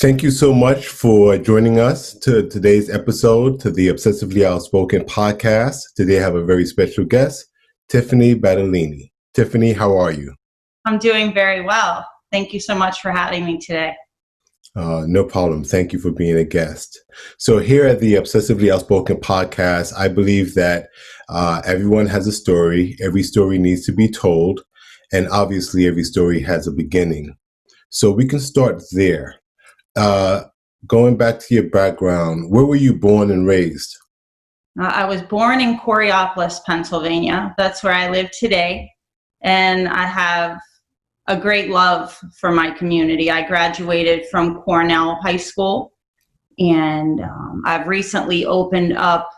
Thank you so much for joining us to today's episode to the Obsessively Outspoken Podcast. Today I have a very special guest, Tiffany Battaglini. Tiffany, how are you? I'm doing very well. Thank you so much for having me today. No problem. Thank you for being a guest. So here at the Obsessively Outspoken Podcast, I believe that everyone has a story. Every story needs to be told. And obviously, every story has a beginning. So we can start there. Going back to your background, where were you born and raised? I was born in Coraopolis, Pennsylvania. That's where I live today. And I have a great love for my community. I graduated from Cornell High School, and I've recently opened up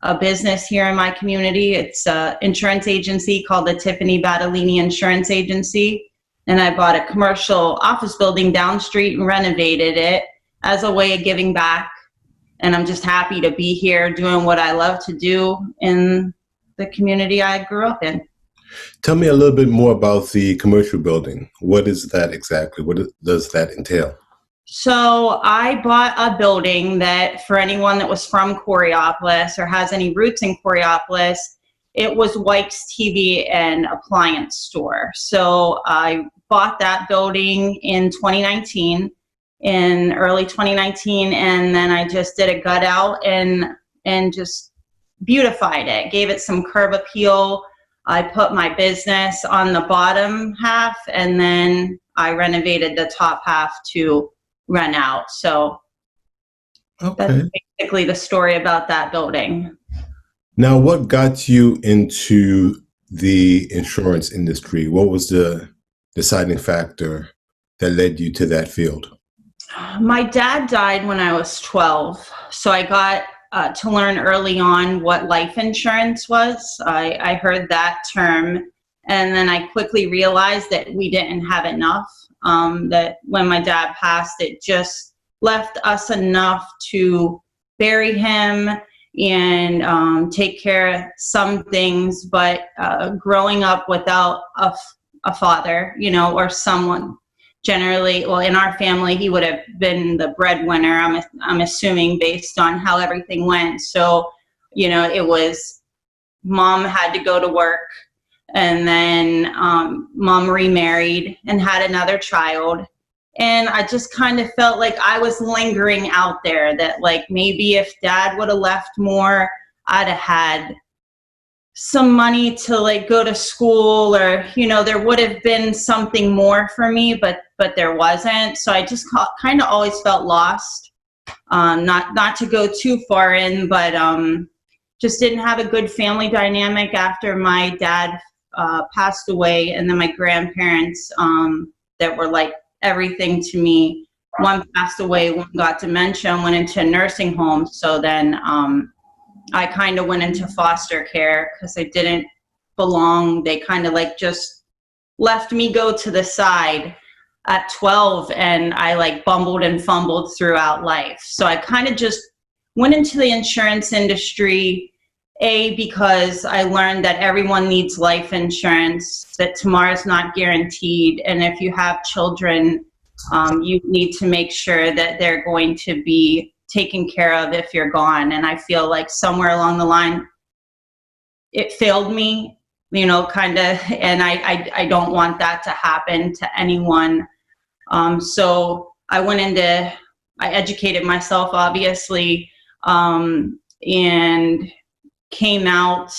a business here in my community. It's an insurance agency called the Tiffany Battaglini Insurance Agency. And I bought a commercial office building down street and renovated it as a way of giving back. And I'm just happy to be here doing what I love to do in the community I grew up in. Tell me a little bit more about the commercial building. What is that exactly? What does that entail? So I bought a building that, for anyone that was from Coraopolis or has any roots in Coraopolis, it was White's TV and appliance store. So I bought that building in 2019, in early 2019, and then I just did a gut out and just beautified it, gave it some curb appeal. I put my business on the bottom half, and then I renovated the top half to rent out. So That's basically the story about that building. Now, what got you into the insurance industry? What was the deciding factor that led you to that field? My dad died when I was 12, so I got to learn early on what life insurance was. I heard that term, and then I quickly realized that we didn't have enough, that when my dad passed, it just left us enough to bury him and take care of some things, but growing up without a father, or someone, generally, well, in our family, he would have been the breadwinner, I'm assuming, based on how everything went. So, it was mom had to go to work, and then mom remarried and had another child. And I just kind of felt like I was lingering out there, that like maybe if dad would have left more, I'd have had some money to like go to school, or, there would have been something more for me, but there wasn't. So I just kind of always felt lost, not to go too far in, but just didn't have a good family dynamic after my dad passed away. And then my grandparents that were like everything to me, one passed away, one got dementia, and went into a nursing home. So then I kind of went into foster care because I didn't belong. They kind of like just left me go to the side at 12, and I like bumbled and fumbled throughout life. So I kind of just went into the insurance industry, because I learned that everyone needs life insurance, that tomorrow's not guaranteed. And if you have children, you need to make sure that they're going to be taken care of if you're gone. And I feel like somewhere along the line, it failed me, kind of, and I don't want that to happen to anyone. So I educated myself, obviously, and came out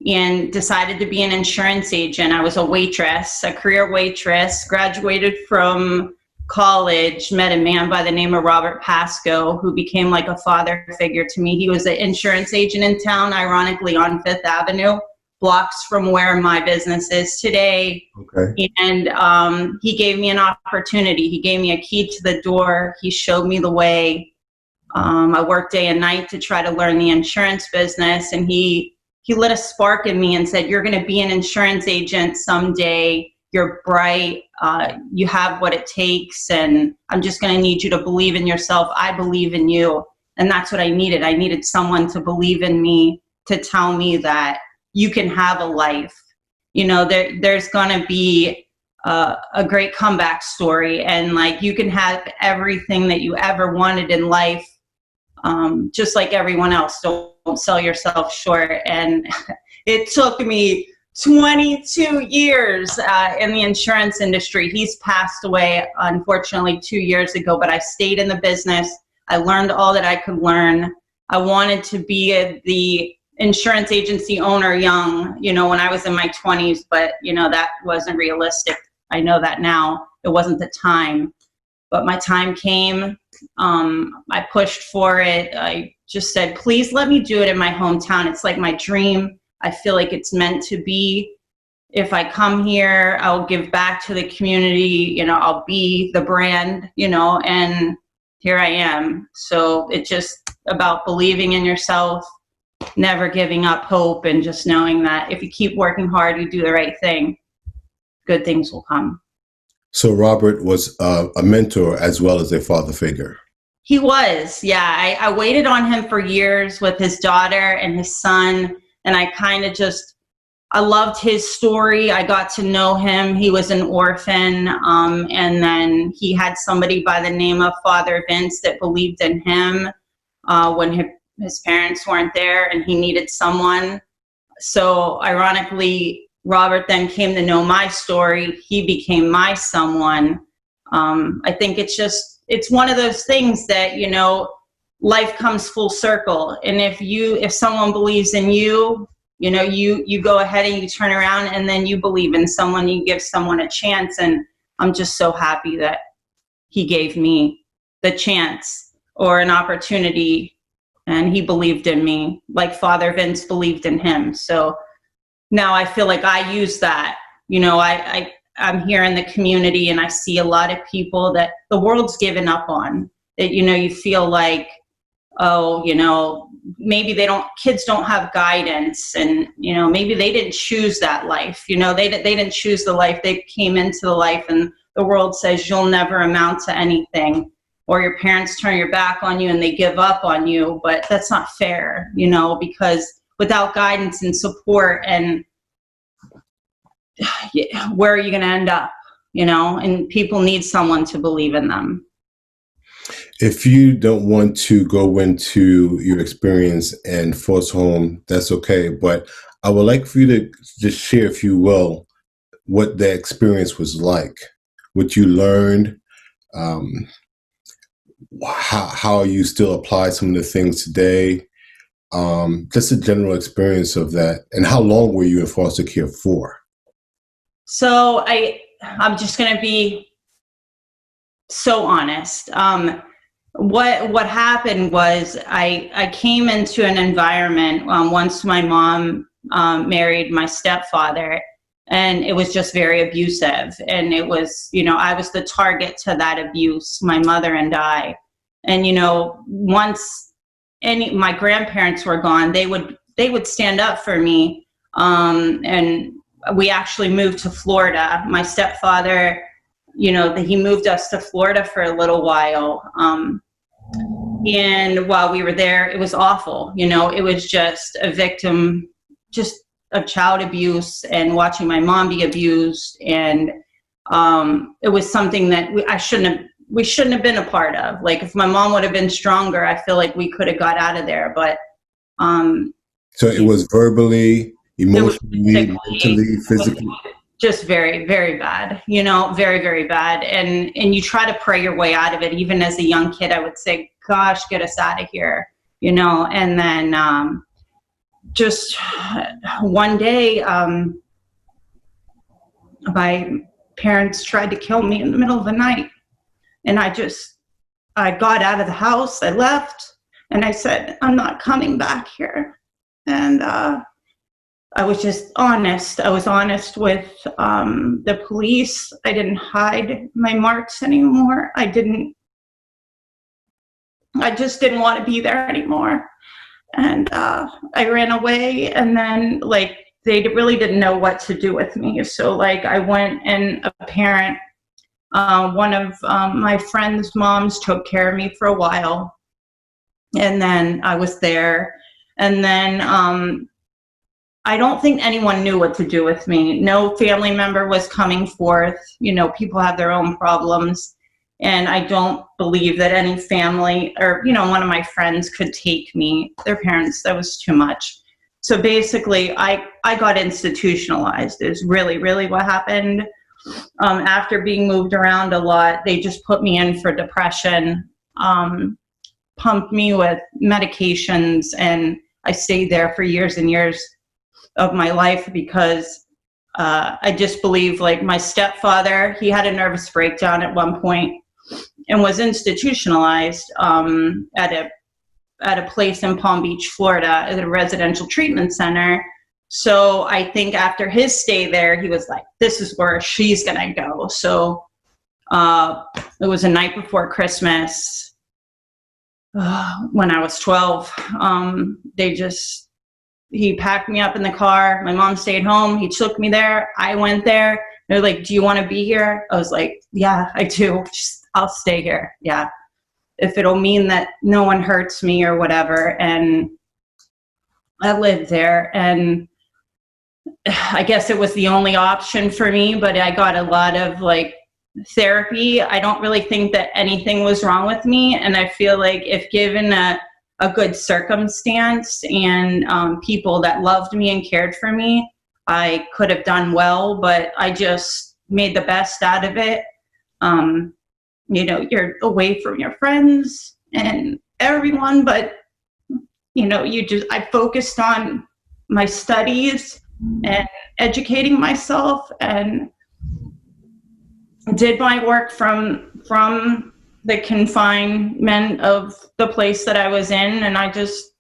and decided to be an insurance agent. I was a waitress, a career waitress, graduated from college, met a man by the name of Robert Pasco, who became like a father figure to me. He was an insurance agent in town, ironically, on Fifth Avenue, blocks from where my business is today. Okay. And he gave me an opportunity. He gave me a key to the door. He showed me the way. I worked day and night to try to learn the insurance business, and he lit a spark in me and said, "You're going to be an insurance agent someday. You're bright. You have what it takes, and I'm just going to need you to believe in yourself. I believe in you." And that's what I needed. I needed someone to believe in me, to tell me that you can have a life. There's going to be a great comeback story. And like, you can have everything that you ever wanted in life, just like everyone else. Don't sell yourself short. And it took me 22 years in the insurance industry. He's passed away, unfortunately, 2 years ago, but I stayed in the business. I learned all that I could learn. I wanted to be the insurance agency owner young, when I was in my 20s, but, that wasn't realistic. I know that now. It wasn't the time, but my time came. I pushed for it. I just said, please let me do it in my hometown. It's like my dream. I feel like it's meant to be. If I come here, I'll give back to the community, I'll be the brand, and here I am. So it's just about believing in yourself, never giving up hope, and just knowing that if you keep working hard, you do the right thing, good things will come. So Robert was a mentor as well as a father figure. He was, yeah. I waited on him for years with his daughter and his son. And I kind of I loved his story. I got to know him. He was an orphan. And then he had somebody by the name of Father Vince that believed in him when his parents weren't there and he needed someone. So ironically, Robert then came to know my story. He became my someone. I think it's one of those things that, life comes full circle. And if someone believes in you, you go ahead and you turn around and then you believe in someone, you give someone a chance. And I'm just so happy that he gave me the chance or an opportunity, and he believed in me like Father Vince believed in him. So now I feel like I use that. I'm here in the community and I see a lot of people that the world's given up on, that, you feel like, maybe kids don't have guidance, and, maybe they didn't choose that life. They didn't choose the life. They came into the life, and the world says you'll never amount to anything, or your parents turn your back on you and they give up on you. But that's not fair, because without guidance and support, and where are you going to end up, and people need someone to believe in them. If you don't want to go into your experience and force home, that's okay. But I would like for you to just share, if you will, what the experience was like, what you learned, how you still apply some of the things today, just a general experience of that. And how long were you in foster care for? So I'm just going to be so honest. What happened was I came into an environment once my mom married my stepfather, and it was just very abusive. And it was, I was the target to that abuse, my mother and I. And, once my grandparents were gone, they would stand up for me. And we actually moved to Florida. My stepfather, he moved us to Florida for a little while. And while we were there, it was awful. It was just a victim, just of child abuse, and watching my mom be abused. And it was something that we shouldn't have been a part of. Like, if my mom would have been stronger, I feel like we could have got out of there. But so it was verbally, emotionally, mentally, physically. Just very, very bad, very, very bad. And you try to pray your way out of it. Even as a young kid, I would say, gosh, get us out of here, and then just one day, my parents tried to kill me in the middle of the night. And I got out of the house, I left, and I said, I'm not coming back here. And I was just honest. I was honest with the police. I didn't hide my marks anymore. I just didn't want to be there anymore. And I ran away, and then they really didn't know what to do with me. So I went, and a parent, one of my friend's moms took care of me for a while. And then I was there. And then I don't think anyone knew what to do with me. No family member was coming forth. You know, people have their own problems. And I don't believe that any family or, you know, one of my friends could take me. Their parents, that was too much. So basically, I got institutionalized is really, really what happened. After being moved around a lot, they just put me in for depression, pumped me with medications, and I stayed there for years and years of my life because I just believe, like, my stepfather, he had a nervous breakdown at one point and was institutionalized at a place in Palm Beach, Florida, at a residential treatment center. So I think after his stay there, he was like, this is where she's gonna go. So it was a night before Christmas when I was 12. He packed me up in the car. My mom stayed home. He took me there. I went there. They're like, do you want to be here? I was like, yeah, I do. I'll stay here. Yeah. If it'll mean that no one hurts me or whatever. And I lived there, and I guess it was the only option for me, but I got a lot of like therapy. I don't really think that anything was wrong with me. And I feel like if given a good circumstance and people that loved me and cared for me, I could have done well, but I just made the best out of it. You know, you're away from your friends and everyone, but, you know, I focused on my studies and educating myself and did my work from the confinement of the place that I was in. And I just,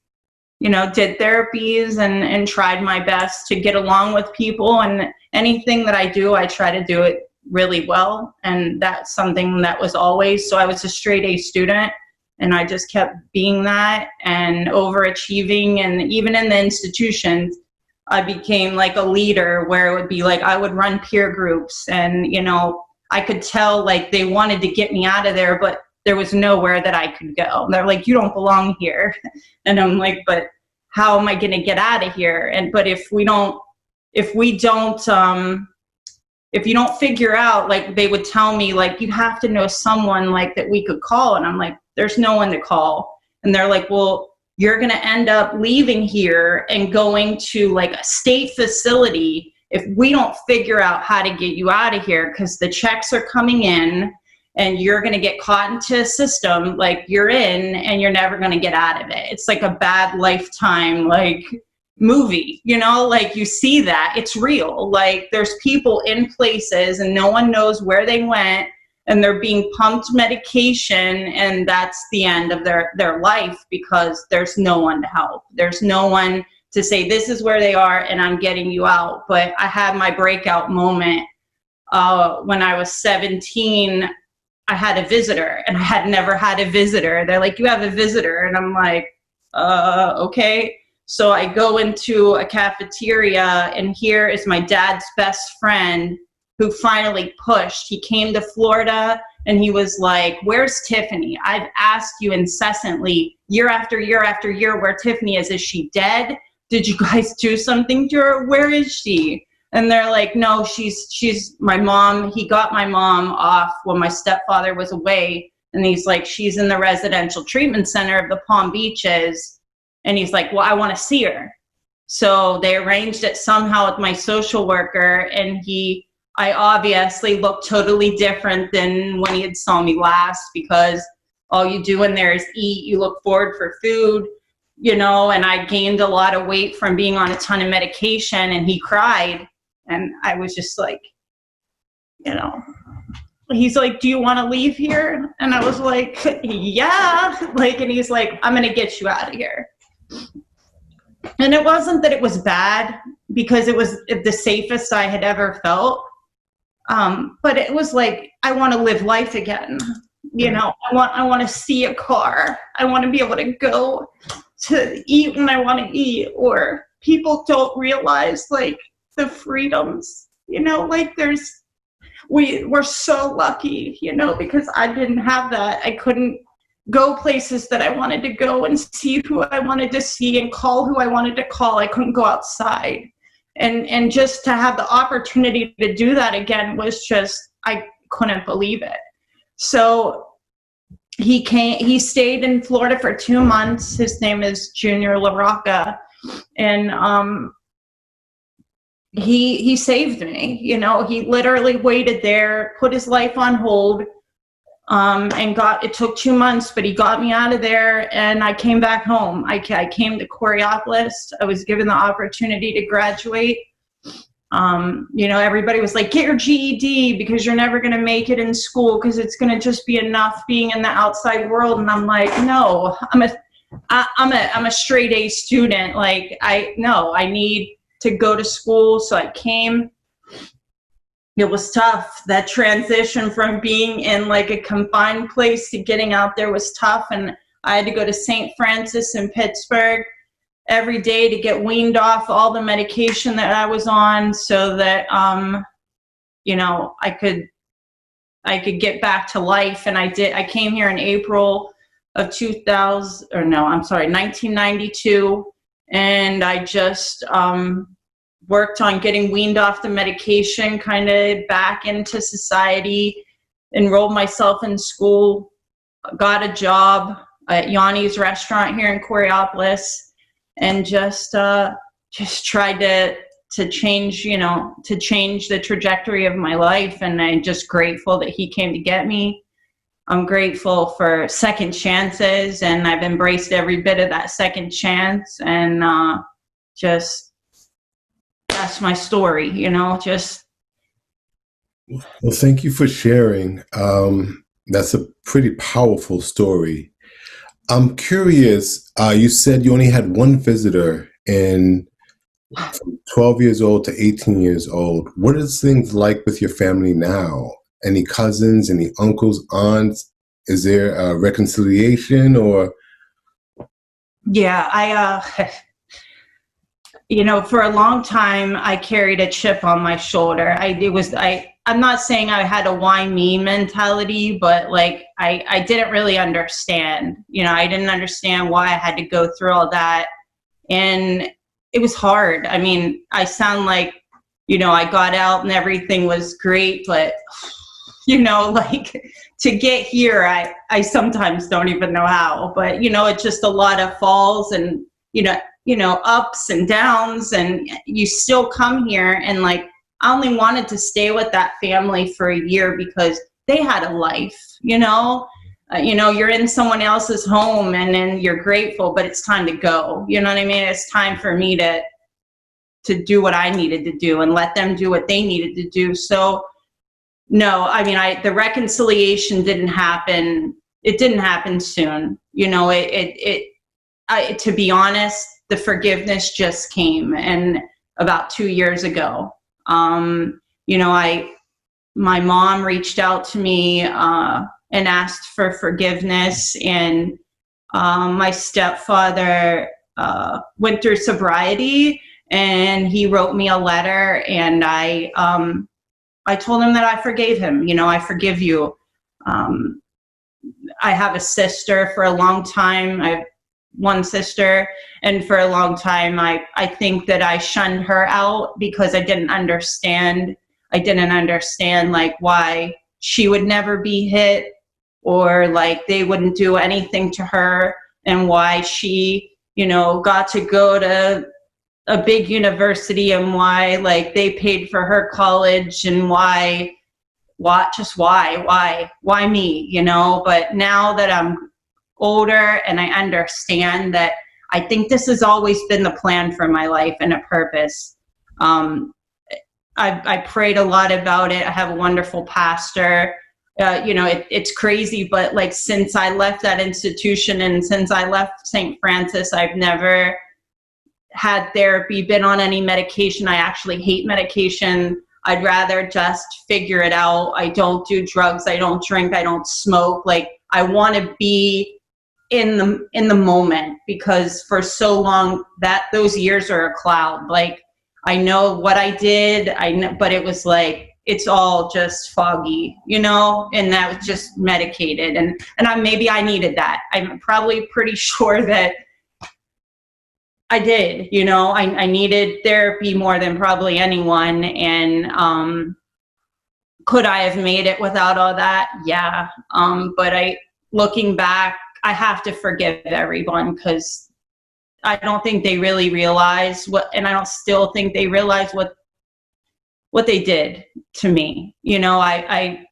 you know, did therapies and tried my best to get along with people. And anything that I do, I try to do it really well. And that's something that was always, so I was a straight A student, and I just kept being that and overachieving. And even in the institutions, I became like a leader where it would be like, I would run peer groups, and, you know, I could tell like they wanted to get me out of there, but there was nowhere that I could go. They're like, you don't belong here. And I'm like, but how am I going to get out of here? And, but if you don't figure out, like, they would tell me, like, you have to know someone like that we could call. And I'm like, there's no one to call. And they're like, well, you're going to end up leaving here and going to like a state facility if we don't figure out how to get you out of here, because the checks are coming in and you're going to get caught into a system like you're in and you're never going to get out of it. It's like a bad Lifetime like movie, you know, like you see that it's real. Like there's people in places and no one knows where they went, and they're being pumped medication, and that's the end of their life because there's no one to help. There's no one to say, this is where they are and I'm getting you out. But I had my breakout moment when I was 17. I had a visitor, and I had never had a visitor. They're like, you have a visitor. And I'm like, okay. So I go into a cafeteria, and here is my dad's best friend who finally pushed. He came to Florida, and he was like, where's Tiffany? I've asked you incessantly year after year after year where Tiffany is. Is she dead? Did you guys do something to her? Where is she? And they're like, no, she's my mom. He got my mom off when my stepfather was away. And he's like, she's in the residential treatment center of the Palm Beaches. And he's like, well, I want to see her. So they arranged it somehow with my social worker. And I obviously looked totally different than when he had saw me last, because all you do in there is eat. You look forward for food, you know, and I gained a lot of weight from being on a ton of medication. And he cried. And I was just like, you know, he's like, do you want to leave here? And I was like, yeah. Like, and he's like, I'm going to get you out of here. And it wasn't that it was bad, because it was the safest I had ever felt. But it was like, I want to live life again. You know, I want to see a car. I want to be able to go to eat when I want to eat. Or people don't realize like the freedoms, you know, like we're so lucky, you know, because I didn't have that. I couldn't go places that I wanted to go and see who I wanted to see and call who I wanted to call. I couldn't go outside. And just to have the opportunity to do that again was just, I couldn't believe it. So he stayed in Florida for 2 months. His name is Junior LaRocca. And he saved me. You know, he literally waited there, put his life on hold, and it took 2 months, but he got me out of there, and I came back home. I came to Coriopolis. I was given the opportunity to graduate. You know, everybody was like, get your GED because you're never going to make it in school because it's going to just be enough being in the outside world. And I'm like, no, I'm a straight A student. Like, I need to go to school. So I came. It was tough. That transition from being in like a confined place to getting out there was tough. And I had to go to St. Francis in Pittsburgh every day to get weaned off all the medication that I was on so that, you know, I could get back to life. And I did. I came here in April of 1992. And I just worked on getting weaned off the medication, kind of back into society, enrolled myself in school, got a job at Yanni's restaurant here in Coriopolis, and just tried to change, you know, to change the trajectory of my life. And I'm just grateful that he came to get me. I'm grateful for second chances, and I've embraced every bit of that second chance. And that's my story, you know, just. Well, thank you for sharing. That's a pretty powerful story. I'm curious, you said you only had one visitor from 12 years old to 18 years old. What is things like with your family now? Any cousins, any uncles, aunts? Is there a reconciliation or? Yeah, you know, for a long time, I carried a chip on my shoulder. I'm not saying I had a why me mentality, but like, I didn't really understand, you know, I didn't understand why I had to go through all that. And it was hard. I mean, I sound like, you know, I got out and everything was great, but you know, like to get here, I sometimes don't even know how, but you know, it's just a lot of falls and, you know, ups and downs, and you still come here. And like, I only wanted to stay with that family for a year because they had a life, you know, you're in someone else's home and then you're grateful, but it's time to go. You know what I mean? It's time for me to do what I needed to do and let them do what they needed to do. So no, I mean, the reconciliation didn't happen. It didn't happen soon. You know, to be honest, the forgiveness just came, and about 2 years ago, you know, my mom reached out to me and asked for forgiveness, and my stepfather went through sobriety, and he wrote me a letter, and I told him that I forgave him. You know, I forgive you. I have a sister. For a long time, I have one sister, and for a long time I think that I shunned her out because I didn't understand like why she would never be hit, or like they wouldn't do anything to her, and why she, you know, got to go to a big university, and why like they paid for her college, and why me, you know. But now that I'm older and I understand that, I think this has always been the plan for my life and a purpose. I prayed a lot about it. I have a wonderful pastor. You know, it's crazy, but like since I left that institution and since I left St. Francis, I've never had therapy, been on any medication. I actually hate medication. I'd rather just figure it out. I don't do drugs. I don't drink. I don't smoke. Like, I want to be in the moment, because for so long those years are a cloud. Like, I know what I did, but it was like it's all just foggy, and that was just medicated. And maybe I needed that. I'm probably pretty sure that I did, I needed therapy more than probably anyone. And could I have made it without all that? Yeah. But looking back, I have to forgive everyone, because I don't think they really realize and I don't still think they realize what they did to me. I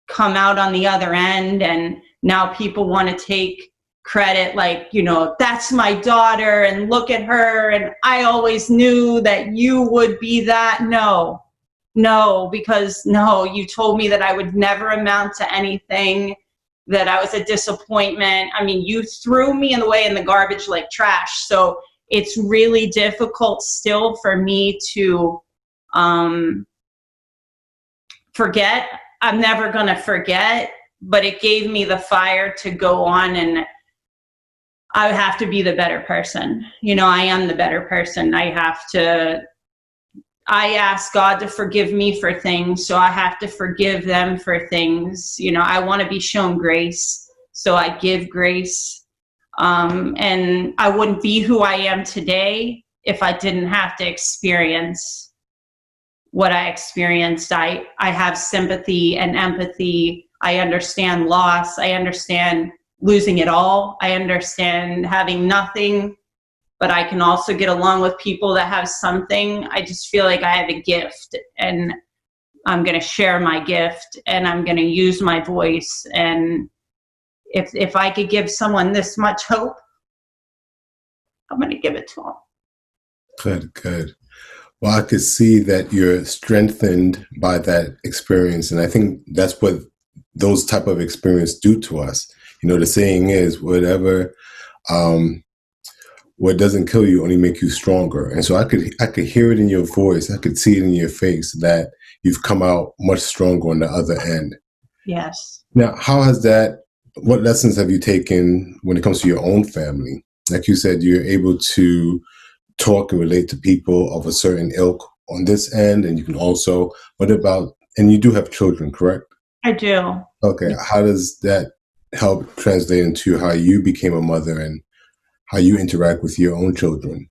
come out on the other end, and now people want to take credit, like, that's my daughter and look at her, and I always knew that you would be that. No, because you told me that I would never amount to anything, that I was a disappointment. I mean, you threw me away in the garbage like trash. So it's really difficult still for me to forget. I'm never going to forget, but it gave me the fire to go on, and I have to be the better person. I am the better person. I ask God to forgive me for things, so I have to forgive them for things. I want to be shown grace, so I give grace. And I wouldn't be who I am today if I didn't have to experience what I experienced. I have sympathy and empathy. I understand loss. I understand losing it all. I understand having nothing. But I can also get along with people that have something. I just feel like I have a gift, and I'm going to share my gift, and I'm going to use my voice. And if I could give someone this much hope, I'm going to give it to them. Good. Well, I could see that you're strengthened by that experience. And I think that's what those type of experience do to us. The saying is, what doesn't kill you only make you stronger. And so I could hear it in your voice. I could see it in your face that you've come out much stronger on the other end. Yes. Now, what lessons have you taken when it comes to your own family? Like you said, you're able to talk and relate to people of a certain ilk on this end. And you can also, and you do have children, correct? I do. Okay. How does that help translate into how you became a mother and how you interact with your own children?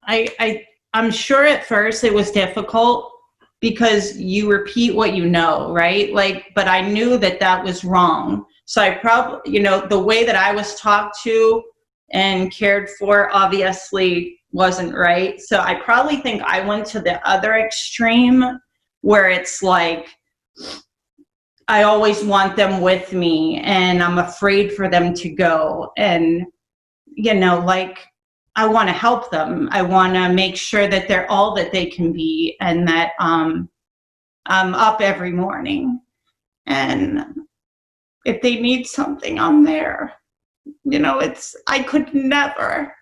I'm sure at first it was difficult, because you repeat what you know, right? But I knew that was wrong. So I probably, the way that I was talked to and cared for obviously wasn't right. So I probably think I went to the other extreme, where it's like, I always want them with me, and I'm afraid for them to go. And I want to help them. I want to make sure that they're all that they can be, and that I'm up every morning. And if they need something, I'm there. I could never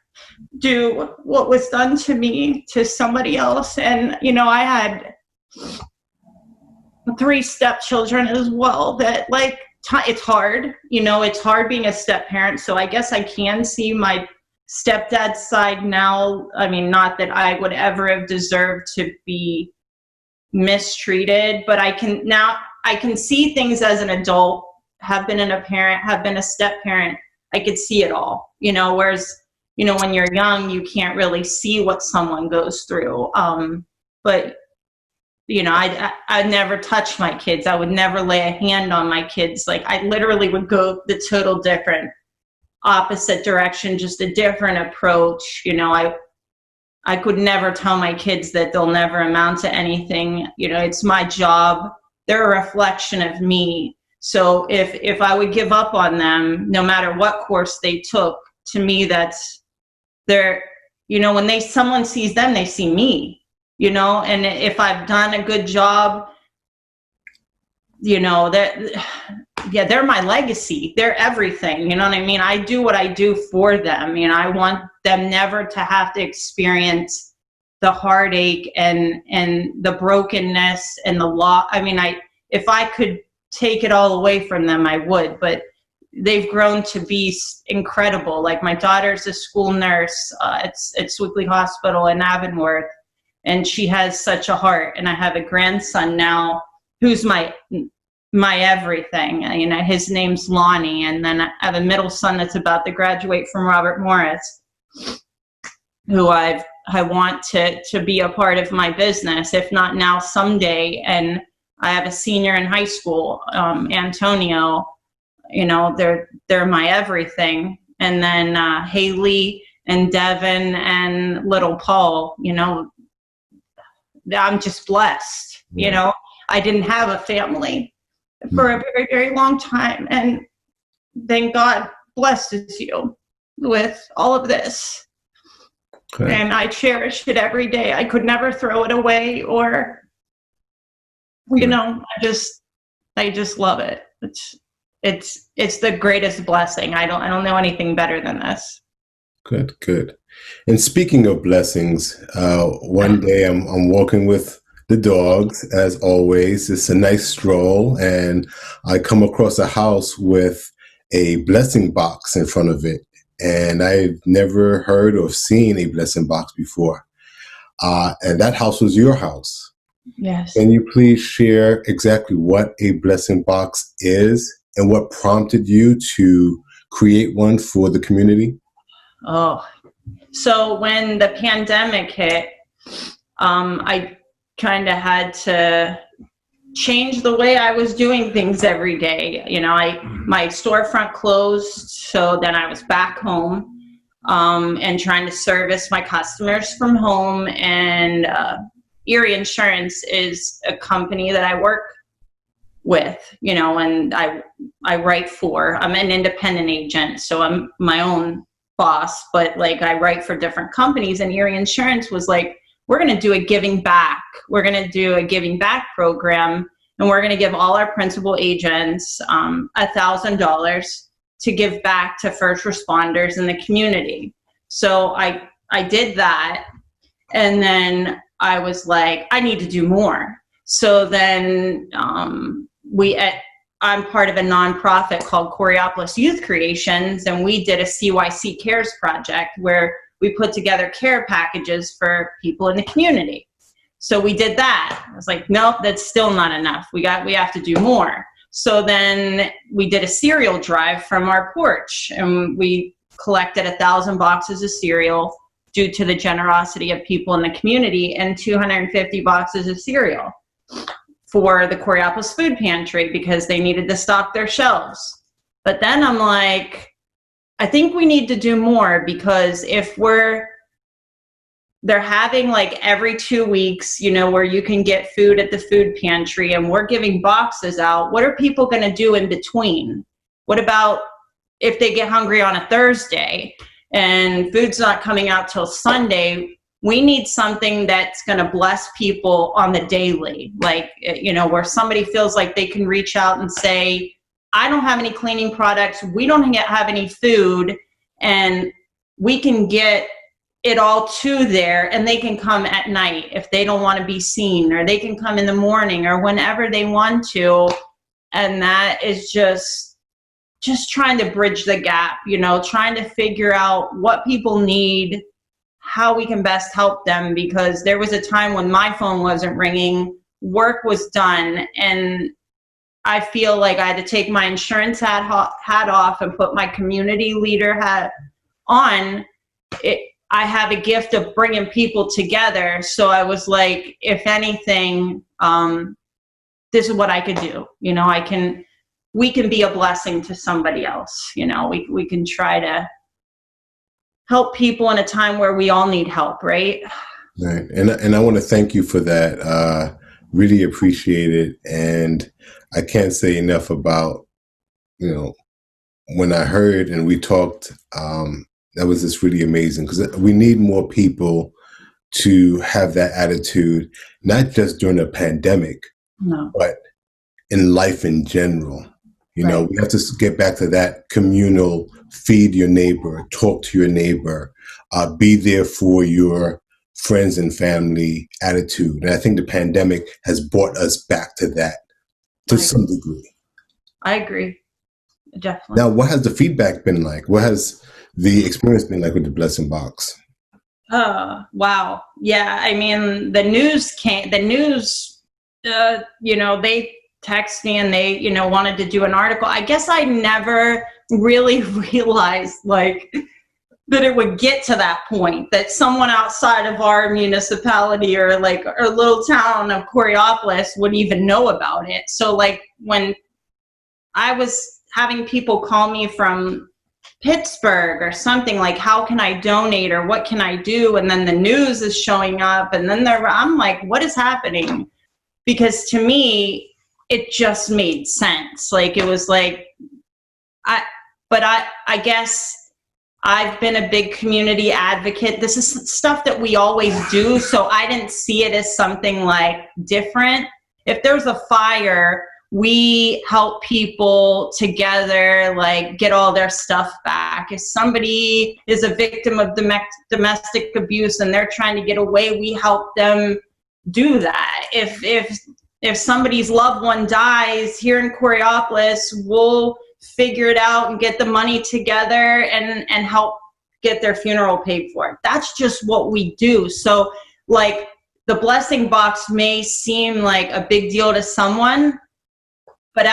do what was done to me to somebody else. And, I had 3 stepchildren as well that it's hard, it's hard being a step parent. So I guess I can see my stepdad's side now. I mean, not that I would ever have deserved to be mistreated, but I can see things as an adult, have been a step parent. I could see it all, whereas, when you're young, you can't really see what someone goes through. But I'd never touch my kids. I would never lay a hand on my kids. I literally would go the total different opposite direction, just a different approach. I could never tell my kids that they'll never amount to anything. It's my job. They're a reflection of me. So if I would give up on them, no matter what course they took, to me, that's when someone sees them, they see me. And if I've done a good job, they're my legacy. They're everything. You know what I mean? I do what I do for them. I want them never to have to experience the heartache and the brokenness and the loss. I mean, if I could take it all away from them, I would, but they've grown to be incredible. My daughter's a school nurse at Swickley Hospital in Avonworth. and she has such a heart. And I have a grandson now who's my everything. You know, his name's Lonnie, and then I have a middle son that's about to graduate from Robert Morris, who I want to be a part of my business, if not now, someday. And I have a senior in high school, Antonio. You know, they're my everything. And then Haley and Devin and little Paul. You know, I'm just blessed. Yeah. You know, I didn't have a family for a very, very long time, and then God blesses you with all of this. Okay. And I cherish it every day. I could never throw it away, or, you know, I just love it. It's the greatest blessing. I don't know anything better than this. Good. And speaking of blessings, one day I'm walking with the dogs, as always. It's a nice stroll, and I come across a house with a blessing box in front of it. And I've never heard or seen a blessing box before. And that house was your house. Yes. Can you please share exactly what a blessing box is and what prompted you to create one for the community? Oh, so when the pandemic hit, I kind of had to change the way I was doing things every day. You know, my storefront closed, so then I was back home and trying to service my customers from home. And Erie Insurance is a company that I work with, you know, and I write for. I'm an independent agent, so I'm my own boss, but like I write for different companies, and Erie Insurance was like, we're going to do a giving back. We're going to do a giving back program, and we're going to give all our principal agents $1,000 to give back to first responders in the community. So I did that, and then I was like, I need to do more. So then I'm part of a nonprofit called Coriopolis Youth Creations, and we did a CYC Cares project where we put together care packages for people in the community. So we did that. I was like, nope, that's still not enough. We have to do more. So then we did a cereal drive from our porch, and we collected 1,000 boxes of cereal due to the generosity of people in the community, and 250 boxes of cereal for the Coriopolis Food Pantry because they needed to stock their shelves. But then I'm like, I think we need to do more, because if they're having like every 2 weeks, you know, where you can get food at the food pantry, and we're giving boxes out, what are people going to do in between? What about if they get hungry on a Thursday and food's not coming out till Sunday? We need something that's going to bless people on the daily, like, you know, where somebody feels like they can reach out and say, I don't have any cleaning products, we don't have any food, and we can get it all to there, and they can come at night if they don't want to be seen, or they can come in the morning or whenever they want to. And that is just trying to bridge the gap, you know, trying to figure out what people need, how we can best help them, because there was a time when my phone wasn't ringing, work was done, and I feel like I had to take my insurance hat off and put my community leader hat on. I have a gift of bringing people together. So I was like, if anything, this is what I could do. You know, we can be a blessing to somebody else. You know, we can try to help people in a time where we all need help, right? Right. And I want to thank you for that. Really appreciate it. And I can't say enough about, you know, when I heard and we talked, that was just really amazing, because we need more people to have that attitude, not just during a pandemic, but in life in general. You know, we have to get back to that communal, feed your neighbor, talk to your neighbor, be there for your friends and family attitude. And I think the pandemic has brought us back to that to some degree. I agree. Definitely. Now, what has the feedback been like? What has the experience been like with the Blessing Box? Wow. Yeah. I mean, they text me and they, wanted to do an article. I guess I never really realized like that it would get to that point, that someone outside of our municipality or like our little town of Coraopolis would even know about it. So like when I was having people call me from Pittsburgh or something, like, how can I donate or what can I do? And then the news is showing up and then I'm like, what is happening? Because to me, it just made sense. Like, it was like, I guess I've been a big community advocate. This is stuff that we always do. So I didn't see it as something like different. If there's a fire, we help people together, like get all their stuff back. If somebody is a victim of domestic abuse and they're trying to get away, we help them do that. If somebody's loved one dies here in Coraopolis, we'll figure it out and get the money together and help get their funeral paid for. That's just what we do. So like the blessing box may seem like a big deal to someone, but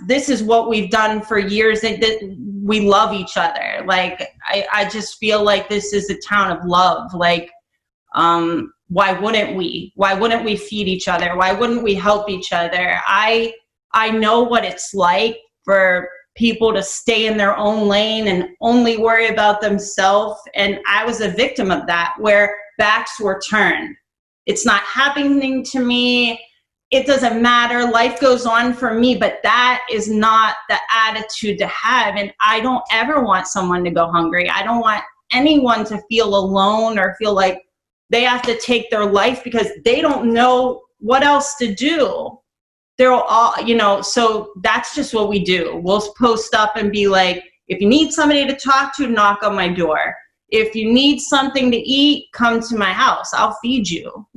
this is what we've done for years. We love each other. Like, I just feel like this is a town of love. Like, why wouldn't we? Why wouldn't we feed each other? Why wouldn't we help each other? I know what it's like for people to stay in their own lane and only worry about themselves. And I was a victim of that, where backs were turned. It's not happening to me. It doesn't matter. Life goes on for me, but that is not the attitude to have. And I don't ever want someone to go hungry. I don't want anyone to feel alone or feel like they have to take their life because they don't know what else to do. They're all, so that's just what we do. We'll post up and be like, if you need somebody to talk to, knock on my door. If you need something to eat, come to my house. I'll feed you,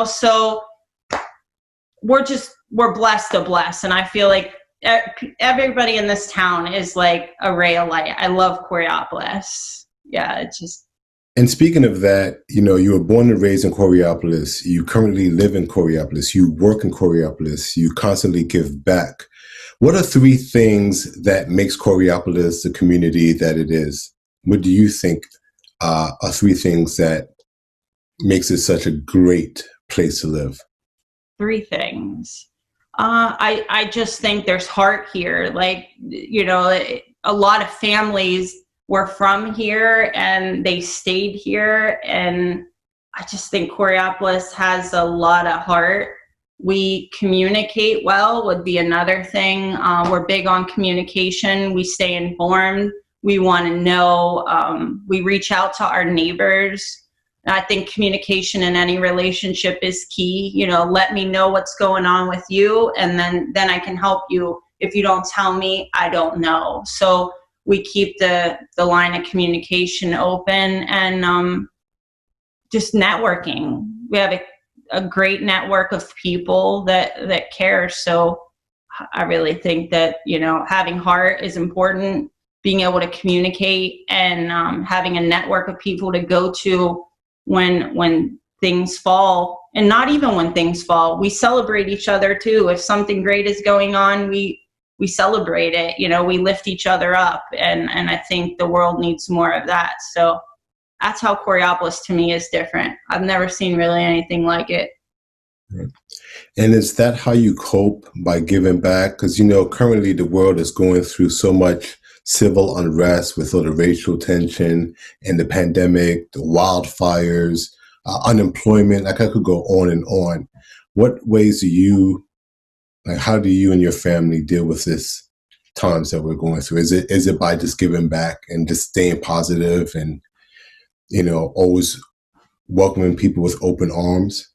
so we're blessed to bless. And I feel like everybody in this town is like a ray of light. I love Coraopolis. Yeah, it's just. And speaking of that, you were born and raised in Coraopolis. You currently live in Coraopolis. You work in Coraopolis. You constantly give back. What are 3 things that makes Coraopolis the community that it is? What do you think are 3 things that makes it such a great place to live? 3 things. I just think there's heart here. Like, a lot of families were from here and they stayed here. And I just think Coraopolis has a lot of heart. We communicate well would be another thing. We're big on communication. We stay informed. We want to know. We reach out to our neighbors. I think communication in any relationship is key. Let me know what's going on with you, and then I can help you. If you don't tell me, I don't know. So we keep the line of communication open, and just networking. We have a great network of people that care. So I really think that, having heart is important, being able to communicate, and having a network of people to go to when things fall. And not even when things fall, we celebrate each other too. If something great is going on, we celebrate it, we lift each other up. And I think the world needs more of that. So that's how Coraopolis to me is different. I've never seen really anything like it. And is that how you cope, by giving back? Because, currently the world is going through so much civil unrest with all the racial tension and the pandemic, the wildfires, unemployment. Like, I could go on and on. What ways how do you and your family deal with this times that we're going through? Is it by just giving back and just staying positive and, always welcoming people with open arms?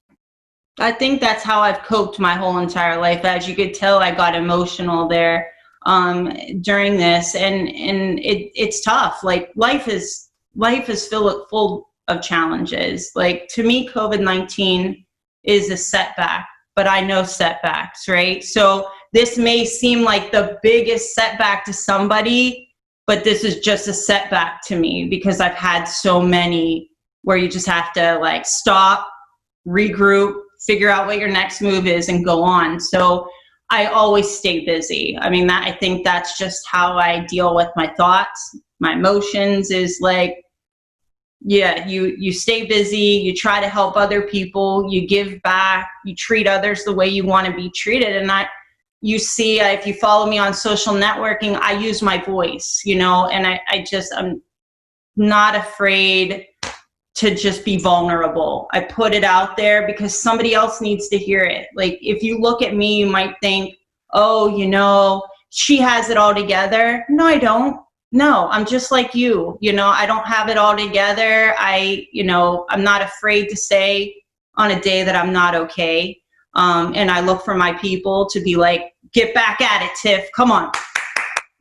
I think that's how I've coped my whole entire life. As you could tell, I got emotional there during this, and it's tough. Like, life is full of challenges. Like, to me, COVID-19 is a setback, but I know setbacks, right? So this may seem like the biggest setback to somebody, but this is just a setback to me because I've had so many where you just have to like stop, regroup, figure out what your next move is and go on. So I always stay busy. I mean, I think that's just how I deal with my thoughts, my emotions is like, yeah, you stay busy, you try to help other people, you give back, you treat others the way you want to be treated. And you see, if you follow me on social networking, I use my voice, and I'm not afraid to just be vulnerable. I put it out there because somebody else needs to hear it. Like, if you look at me, you might think, oh, she has it all together. No, I don't. No, I'm just like you. I don't have it all together. I'm not afraid to say on a day that I'm not okay. And I look for my people to be like, get back at it, Tiff. Come on.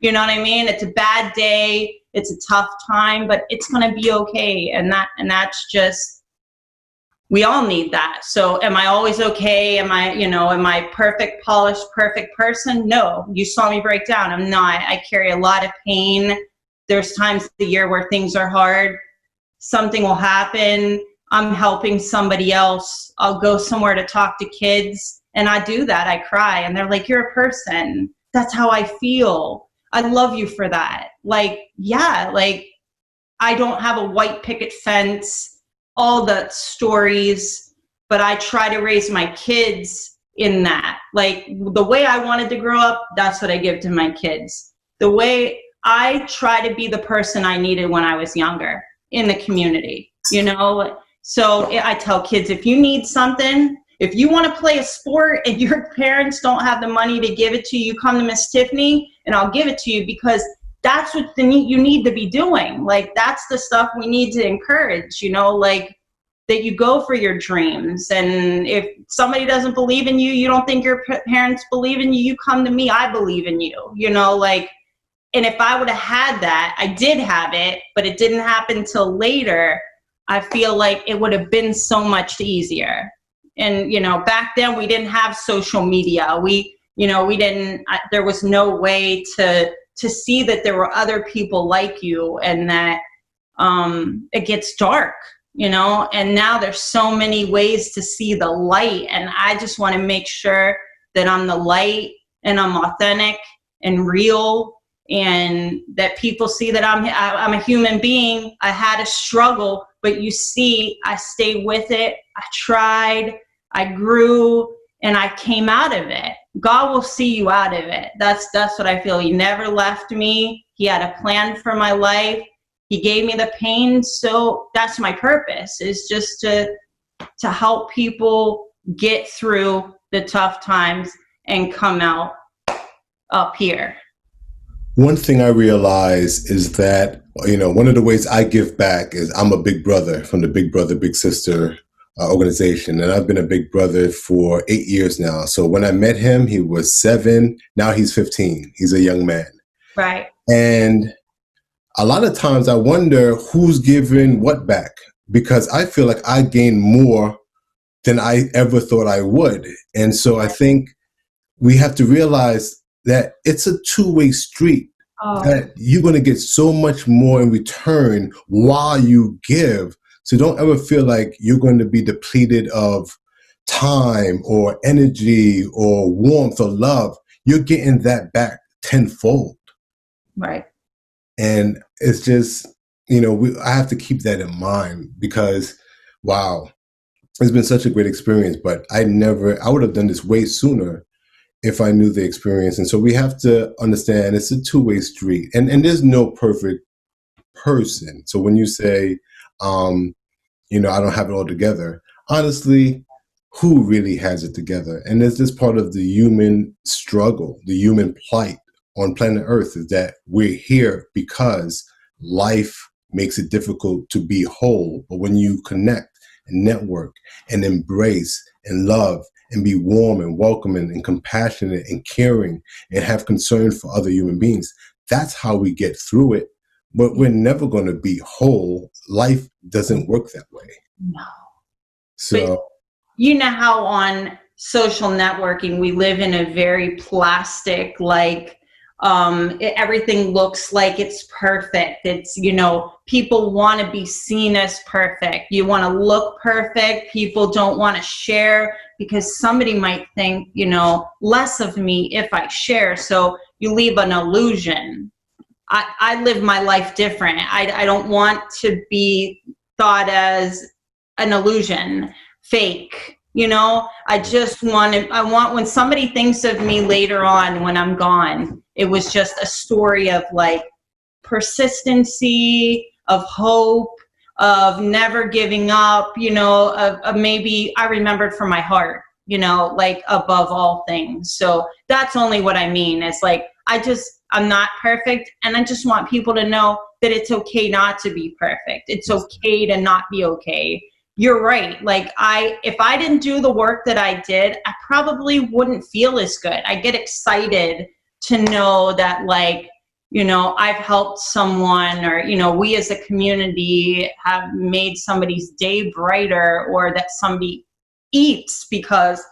You know what I mean? It's a bad day. It's a tough time, but it's going to be okay. And that's just, we all need that. So am I always okay? Am I perfect, polished, perfect person? No, you saw me break down. I'm not. I carry a lot of pain. There's times of the year where things are hard. Something will happen. I'm helping somebody else. I'll go somewhere to talk to kids, and I do that. I cry, and they're like, you're a person. That's how I feel. I love you for that. Like, yeah, like I don't have a white picket fence, all the stories, but I try to raise my kids in that. Like, the way I wanted to grow up, that's what I give to my kids. The way I try to be the person I needed when I was younger in the community, So I tell kids, if you need something, if you want to play a sport and your parents don't have the money to give it to you, come to Miss Tiffany and I'll give it to you, because that's what you need to be doing. Like, that's the stuff we need to encourage, like that you go for your dreams. And if somebody doesn't believe in you, you don't think your parents believe in you, you come to me, I believe in you, like, and if I would have had that, I did have it, but it didn't happen till later, I feel like it would have been so much easier. And, back then we didn't have social media. There was no way to see that there were other people like you, and that it gets dark, and now there's so many ways to see the light. And I just want to make sure that I'm the light and I'm authentic and real, and that people see that I'm a human being. I had a struggle, but you see, I stayed with it. I tried, I grew, and I came out of it. God will see you out of it. That's what I feel. He never left me. He had a plan for my life. He gave me the pain. So that's my purpose, is just to help people get through the tough times and come out up here. One thing I realize is that, one of the ways I give back is I'm a big brother from the Big Brother, Big Sister organization. And I've been a big brother for 8 years now. So when I met him, he was 7. Now he's 15. He's a young man. Right. And a lot of times I wonder who's giving what back, because I feel like I gain more than I ever thought I would. And so I think we have to realize that it's a two-way street, that you're going to get so much more in return while you give. So don't ever feel like you're going to be depleted of time or energy or warmth or love. You're getting that back tenfold. Right. And it's just, I have to keep that in mind, because, wow, it's been such a great experience, but I would have done this way sooner if I knew the experience. And so we have to understand it's a two-way street, and there's no perfect person. So when you say, I don't have it all together, honestly, who really has it together? And it's just part of the human struggle, the human plight on planet Earth, is that we're here because life makes it difficult to be whole. But when you connect and network and embrace and love and be warm and welcoming and compassionate and caring and have concern for other human beings, that's how we get through it. But we're never going to be whole. Life doesn't work that way. No. So, but you know how on social networking we live in a very plastic, like, Everything looks like it's perfect. It's, people want to be seen as perfect. You want to look perfect. People don't want to share because somebody might think, less of me if I share. So you leave an illusion. I live my life different. I don't want to be thought as an illusion, fake. I want when somebody thinks of me later on when I'm gone, it was just a story of like persistency, of hope, of never giving up, of maybe I remembered from my heart, like above all things. So that's only what I mean. It's like, I'm not perfect. And I just want people to know that it's okay not to be perfect. It's okay to not be okay. You're right. Like if I didn't do the work that I did, I probably wouldn't feel as good. I get excited to know that I've helped someone, or, we as a community have made somebody's day brighter, or that somebody eats because,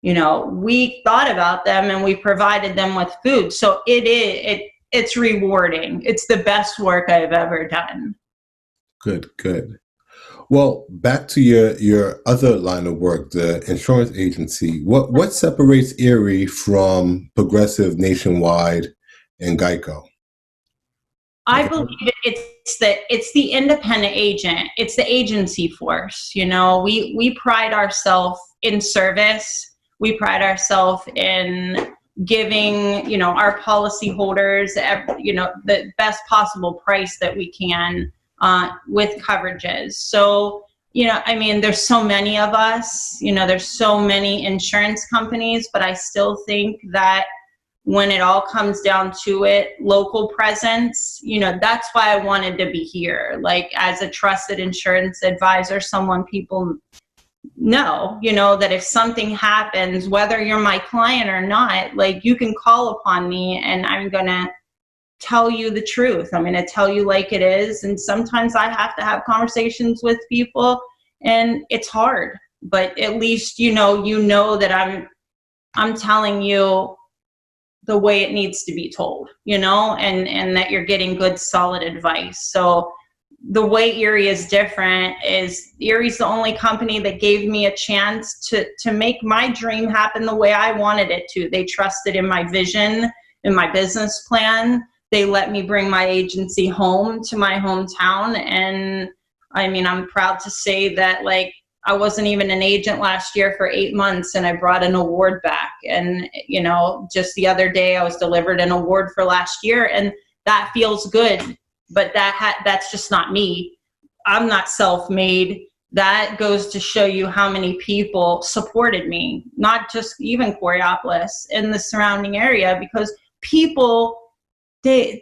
we thought about them and we provided them with food. So it's rewarding. It's the best work I've ever done. Good. Well, back to your other line of work, the insurance agency. What separates Erie from Progressive, Nationwide, and Geico? I believe it's the independent agent. It's the agency force. We pride ourselves in service. We pride ourselves in giving, our policyholders, the best possible price that we can with coverages. So, there's so many of us, there's so many insurance companies, but I still think that when it all comes down to it, local presence, that's why I wanted to be here. Like as a trusted insurance advisor, someone people know, that if something happens, whether you're my client or not, like you can call upon me and I'm going to tell you the truth. I'm going to tell you like it is. And sometimes I have to have conversations with people and it's hard, but at least, that I'm telling you the way it needs to be told, and that you're getting good, solid advice. So the way Erie is different is Erie's the only company that gave me a chance to make my dream happen the way I wanted it to. They trusted in my vision, in my business plan. They let me bring my agency home to my hometown. And I'm proud to say that I wasn't even an agent last year for 8 months and I brought an award back. And, just the other day I was delivered an award for last year and that feels good, but that's just not me. I'm not self-made. That goes to show you how many people supported me, not just even Coraopolis, in the surrounding area, because people, they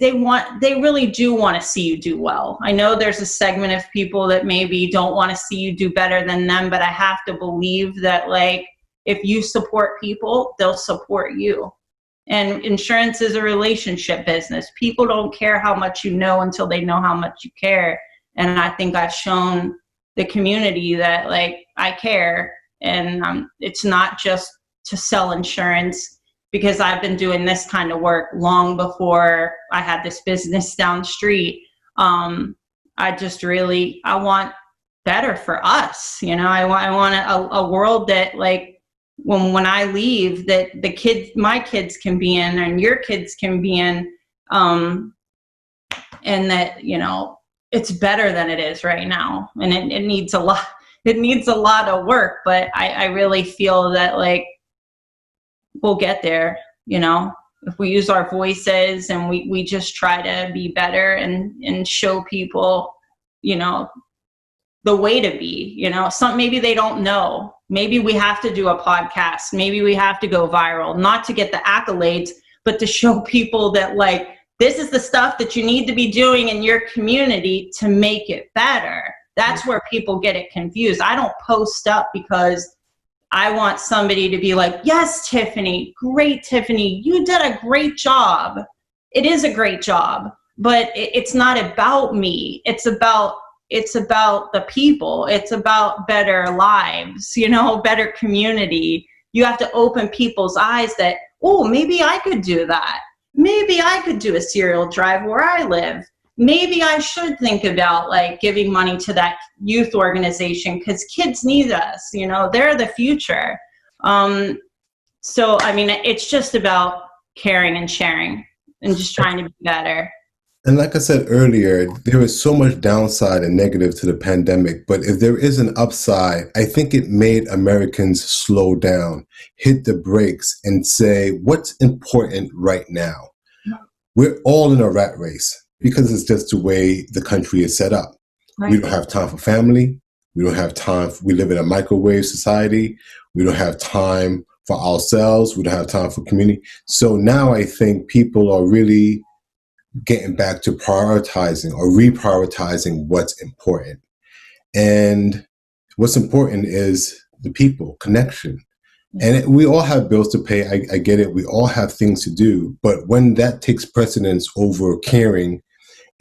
really do want to see you do well. I know there's a segment of people that maybe don't want to see you do better than them, but I have to believe that if you support people, they'll support you. And insurance is a relationship business. People don't care how much you know until they know how much you care. And I think I've shown the community that I care. And it's not just to sell insurance, because I've been doing this kind of work long before I had this business down the street. I want better for us. I want a world that when I leave, that my kids can be in and your kids can be in, and that, it's better than it is right now. And it needs a lot, of work, but I really feel that we'll get there, if we use our voices and we just try to be better and show people, the way to be, maybe they don't know. Maybe we have to do a podcast. Maybe we have to go viral, not to get the accolades, but to show people that this is the stuff that you need to be doing in your community to make it better. That's where people get it confused. I don't post up because I want somebody to be like, yes, Tiffany, great, Tiffany, you did a great job. It is a great job, but it's not about me. It's about the people. It's about better lives, better community. You have to open people's eyes that, oh, maybe I could do that. maybe I could do a cereal drive where I live. Maybe I should think about like giving money to that youth organization because kids need us, you know, they're the future. So, I mean, it's just about caring and sharing and just trying to be better. And like I said earlier, there is so much downside and negative to the pandemic. But if there is an upside, I think it made Americans slow down, hit the brakes, and say, what's important right now? We're all in a rat race because it's just the way the country is set up. Right. We don't have time for family. We don't have time. We live in a microwave society. We don't have time for ourselves. We don't have time for community. So now I think people are really getting back to prioritizing or reprioritizing what's important. And what's important is the people, connection. And we all have bills to pay. I get it. We all have things to do. But when that takes precedence over caring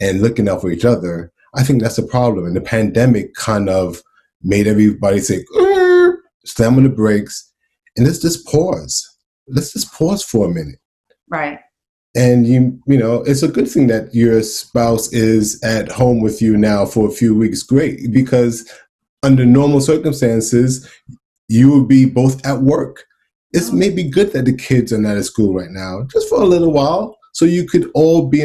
and looking out for each other, I think that's a problem. And the pandemic kind of made everybody say, slam on the brakes, and let's just pause. Let's just pause for a minute. Right. And you know, it's a good thing that your spouse is at home with you now for a few weeks. Great, because under normal circumstances, you would be both at work. It's maybe good that the kids are not at school right now, just for a little while, so you could all be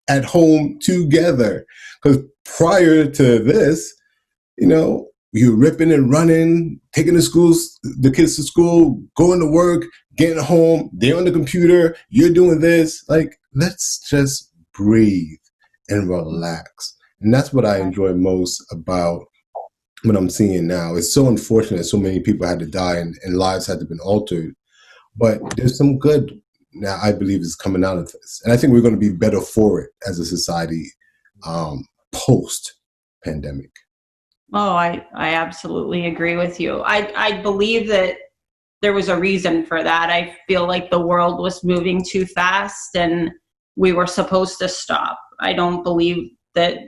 at home together. Because prior to this, you know, you're ripping and running, taking the kids to school, going to work, getting home, they're on the computer, you're doing this. Like, let's just breathe and relax. And that's what I enjoy most about what I'm seeing now. It's so unfortunate so many people had to die and lives had to be altered. But there's some good now, I believe, is coming out of this. And I think we're going to be better for it as a society post-pandemic. Oh, I absolutely agree with you. I believe that there was a reason for that. I feel like the world was moving too fast and we were supposed to stop. I don't believe that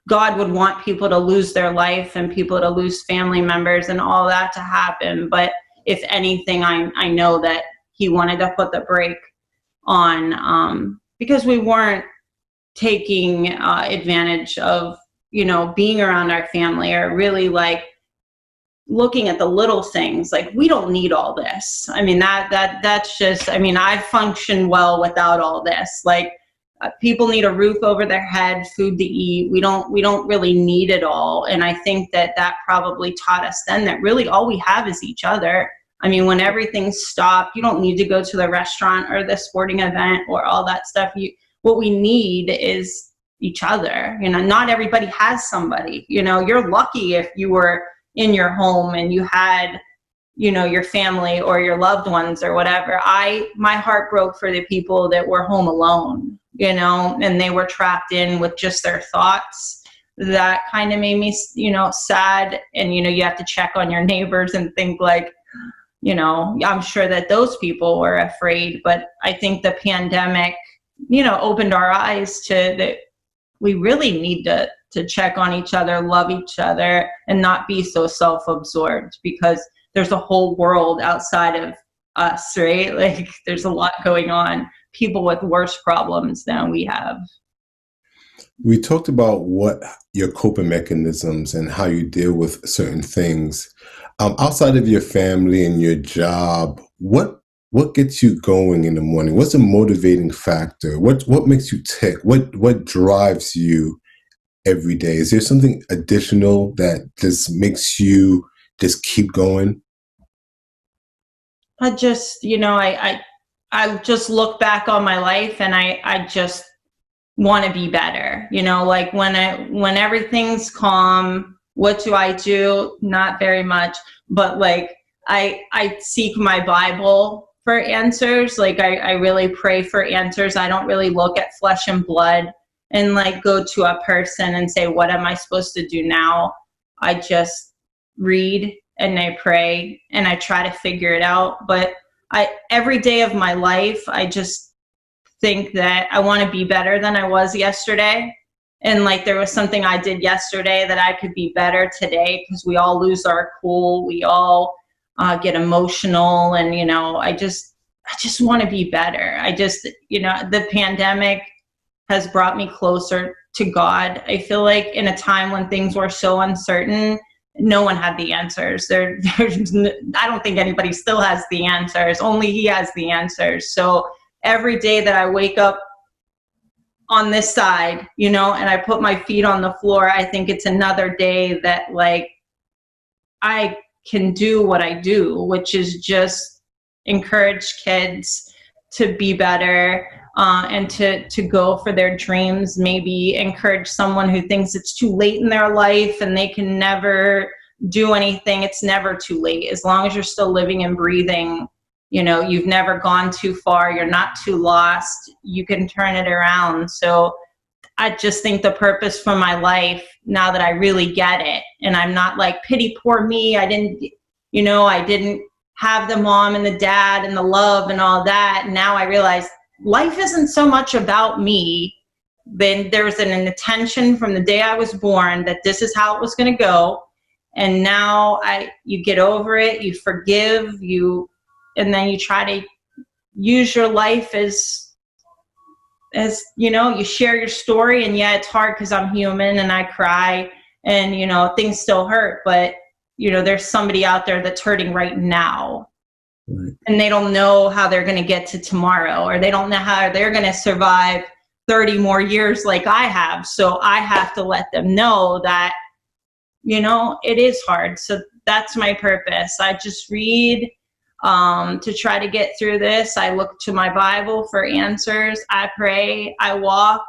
God would want people to lose their life and people to lose family members and all that to happen. But if anything, I know that he wanted to put the brake on because we weren't taking advantage of, you know, being around our family or really like looking at the little things. Like, we don't need all this. I mean, that's just, I mean, I function well without all this. Like, people need a roof over their head, food to eat. We don't really need it all. And I think that probably taught us then that really all we have is each other. I mean, when everything stopped, you don't need to go to the restaurant or the sporting event or all that stuff. What we need is each other. You know, not everybody has somebody. You know, you're lucky if you were in your home and you had, you know, your family or your loved ones or whatever. My heart broke for the people that were home alone, you know, and they were trapped in with just their thoughts. That kind of made me, you know, sad. And, you know, you have to check on your neighbors and think like, you know, I'm sure that those people were afraid, but I think the pandemic, you know, opened our eyes to that we really need to check on each other, love each other, and not be so self-absorbed because there's a whole world outside of us, right? Like, there's a lot going on, people with worse problems than we have. We talked about what your coping mechanisms and how you deal with certain things. Outside of your family and your job, what gets you going in the morning? What's a motivating factor? What makes you tick? What drives you every day? Is there something additional that just makes you just keep going? I just, you know, I just look back on my life and I just want to be better. You know, like when everything's calm, what do? Not very much, but like I seek my Bible for answers. Like I really pray for answers. I don't really look at flesh and blood and like go to a person and say, what am I supposed to do now? I just read and I pray and I try to figure it out. But every day of my life, I just think that I want to be better than I was yesterday. And like there was something I did yesterday that I could be better today, because we all lose our cool. We all get emotional. And, you know, I just I just want to be better. I just, the pandemic has brought me closer to God. I feel like in a time when things were so uncertain, no one had the answers. I don't think anybody still has the answers. Only He has the answers. So every day that I wake up on this side, and I put my feet on the floor, I think it's another day that like I can do what I do, which is just encourage kids to be better, and to go for their dreams. Maybe encourage someone who thinks it's too late in their life and they can never do anything. It's never too late. As long as you're still living and breathing, you've never gone too far. You're not too lost. You can turn it around. So I just think the purpose for my life, now that I really get it, and I'm not like, pity poor me, I didn't have the mom and the dad and the love and all that. Now I realize life isn't so much about me. Then there was an intention from the day I was born that this is how it was going to go. And now you get over it, you forgive, and then you try to use your life as you share your story. And yeah, it's hard because I'm human and I cry and, things still hurt, but there's somebody out there that's hurting right now. Right. And they don't know how they're going to get to tomorrow, or they don't know how they're going to survive 30 more years like I have. So I have to let them know that, it is hard. So that's my purpose. I just read to try to get through this. I look to my Bible for answers. I pray, I walk,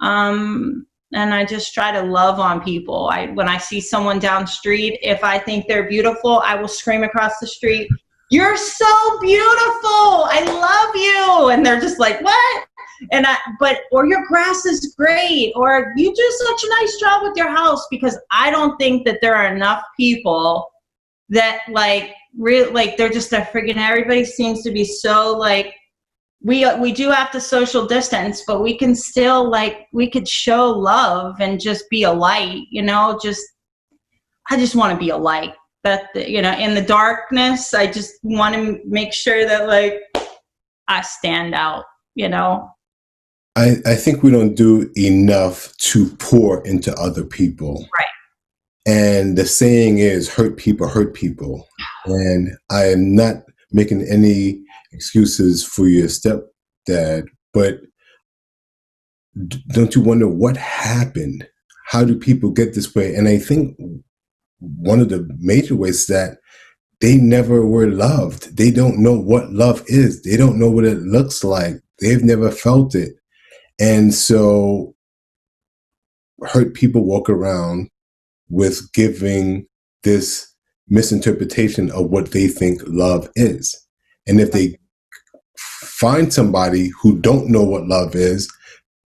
and I just try to love on people. When I see someone down the street, if I think they're beautiful, I will scream across the street, "You're so beautiful! I love you!" And they're just like, "What?" Or "Your grass is great," or "You do such a nice job with your house," because I don't think that there are enough people that they're just a freaking, everybody seems to be so like, we do have to social distance, but we can still we could show love and just be a light, I just want to be a light that, in the darkness, I just want to make sure that I stand out, I think we don't do enough to pour into other people. Right. And the saying is, hurt people hurt people. And I am not making any excuses for your stepdad, but don't you wonder what happened? How do people get this way? And I think one of the major ways that they never were loved. They don't know what love is. They don't know what it looks like. They've never felt it. And so hurt people walk around with giving this misinterpretation of what they think love is. And if they find somebody who don't know what love is,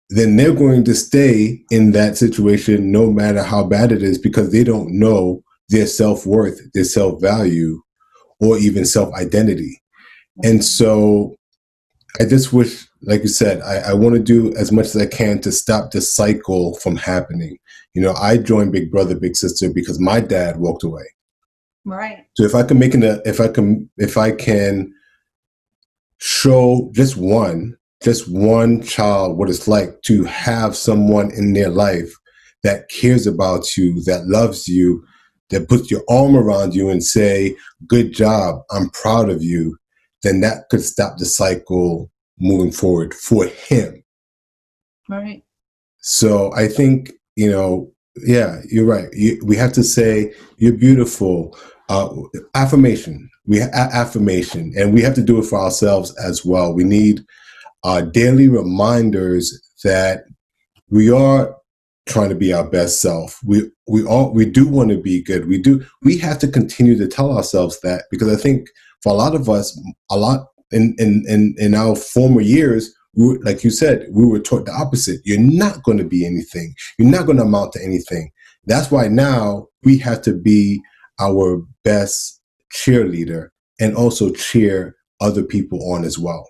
then they're going to stay in that situation no matter how bad it is, because they don't know their self-worth, their self-value, or even self-identity. And so I just wish, like you said, I want to do as much as I can to stop this cycle from happening. I joined Big Brother, Big Sister because my dad walked away. Right. So if I can show just one child what it's like to have someone in their life that cares about you, that loves you, that puts your arm around you and say, "Good job, I'm proud of you," then that could stop the cycle moving forward for him. Right. So I think, yeah, you're right. We have to say, "You're beautiful." Affirmation. Affirmation, and we have to do it for ourselves as well. We need daily reminders that we are trying to be our best self. We do want to be good. We have to continue to tell ourselves that, because I think for a lot of us, in our former years, like you said, we were taught the opposite. You're not going to be anything. You're not going to amount to anything. That's why now we have to be our best cheerleader and also cheer other people on as well.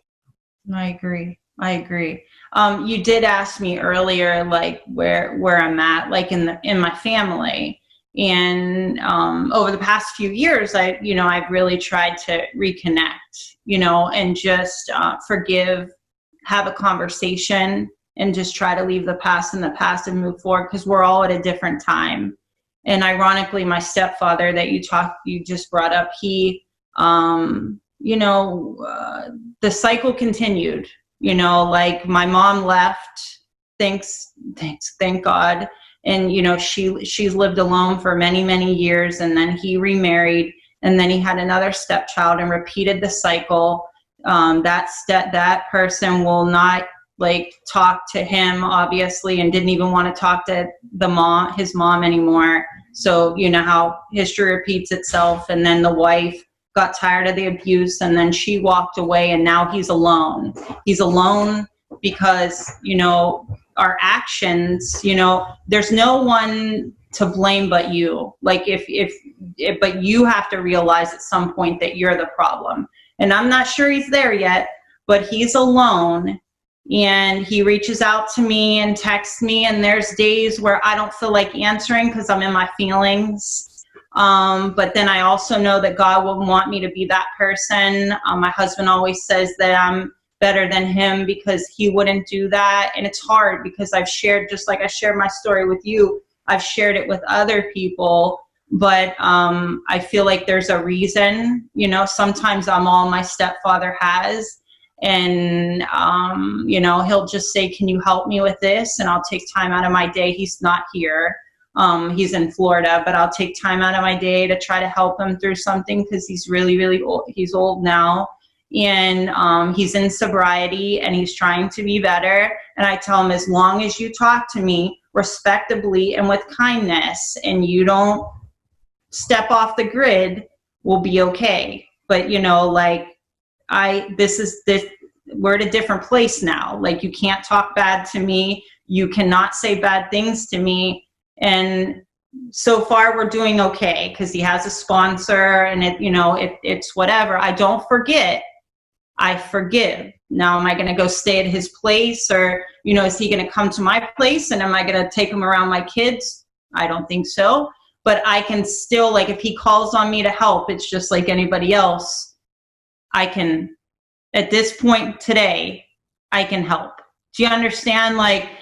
I agree. You did ask me earlier, where I'm at, in my family, And over the past few years, I've really tried to reconnect, and just forgive, have a conversation, and just try to leave the past in the past and move forward, because we're all at a different time. And ironically, my stepfather that you just brought up, he, the cycle continued, like my mom left, thank God. And, she's lived alone for many, many years. And then he remarried, and then he had another stepchild and repeated the cycle. That person will not talk to him, obviously, and didn't even want to talk to his mom anymore. So you know how history repeats itself. And then the wife got tired of the abuse, and then she walked away, and now he's alone. He's alone because, our actions, there's no one to blame but you. But you have to realize at some point that you're the problem. And I'm not sure he's there yet, but he's alone. And he reaches out to me and texts me, and there's days where I don't feel like answering because I'm in my feelings. But then I also know that God will want me to be that person. My husband always says that I'm better than him because he wouldn't do that. And it's hard because I've shared, just like I shared my story with you, I've shared it with other people. But I feel like there's a reason, sometimes I'm all my stepfather has. And, he'll just say, can you help me with this? And I'll take time out of my day. He's not here. He's in Florida, but I'll take time out of my day to try to help him through something, because he's really, really old. He's old now. And he's in sobriety, and he's trying to be better. And I tell him, as long as you talk to me respectably and with kindness, and you don't step off the grid, we'll be okay. But, we're at a different place now. You can't talk bad to me. You cannot say bad things to me. And so far we're doing okay, because he has a sponsor, and it's whatever. I don't forget. I forgive. Now, am I going to go stay at his place, or, is he going to come to my place, and am I going to take him around my kids? I don't think so. But I can still, if he calls on me to help, it's just like anybody else. I can, at this point today, I can help. Do you understand?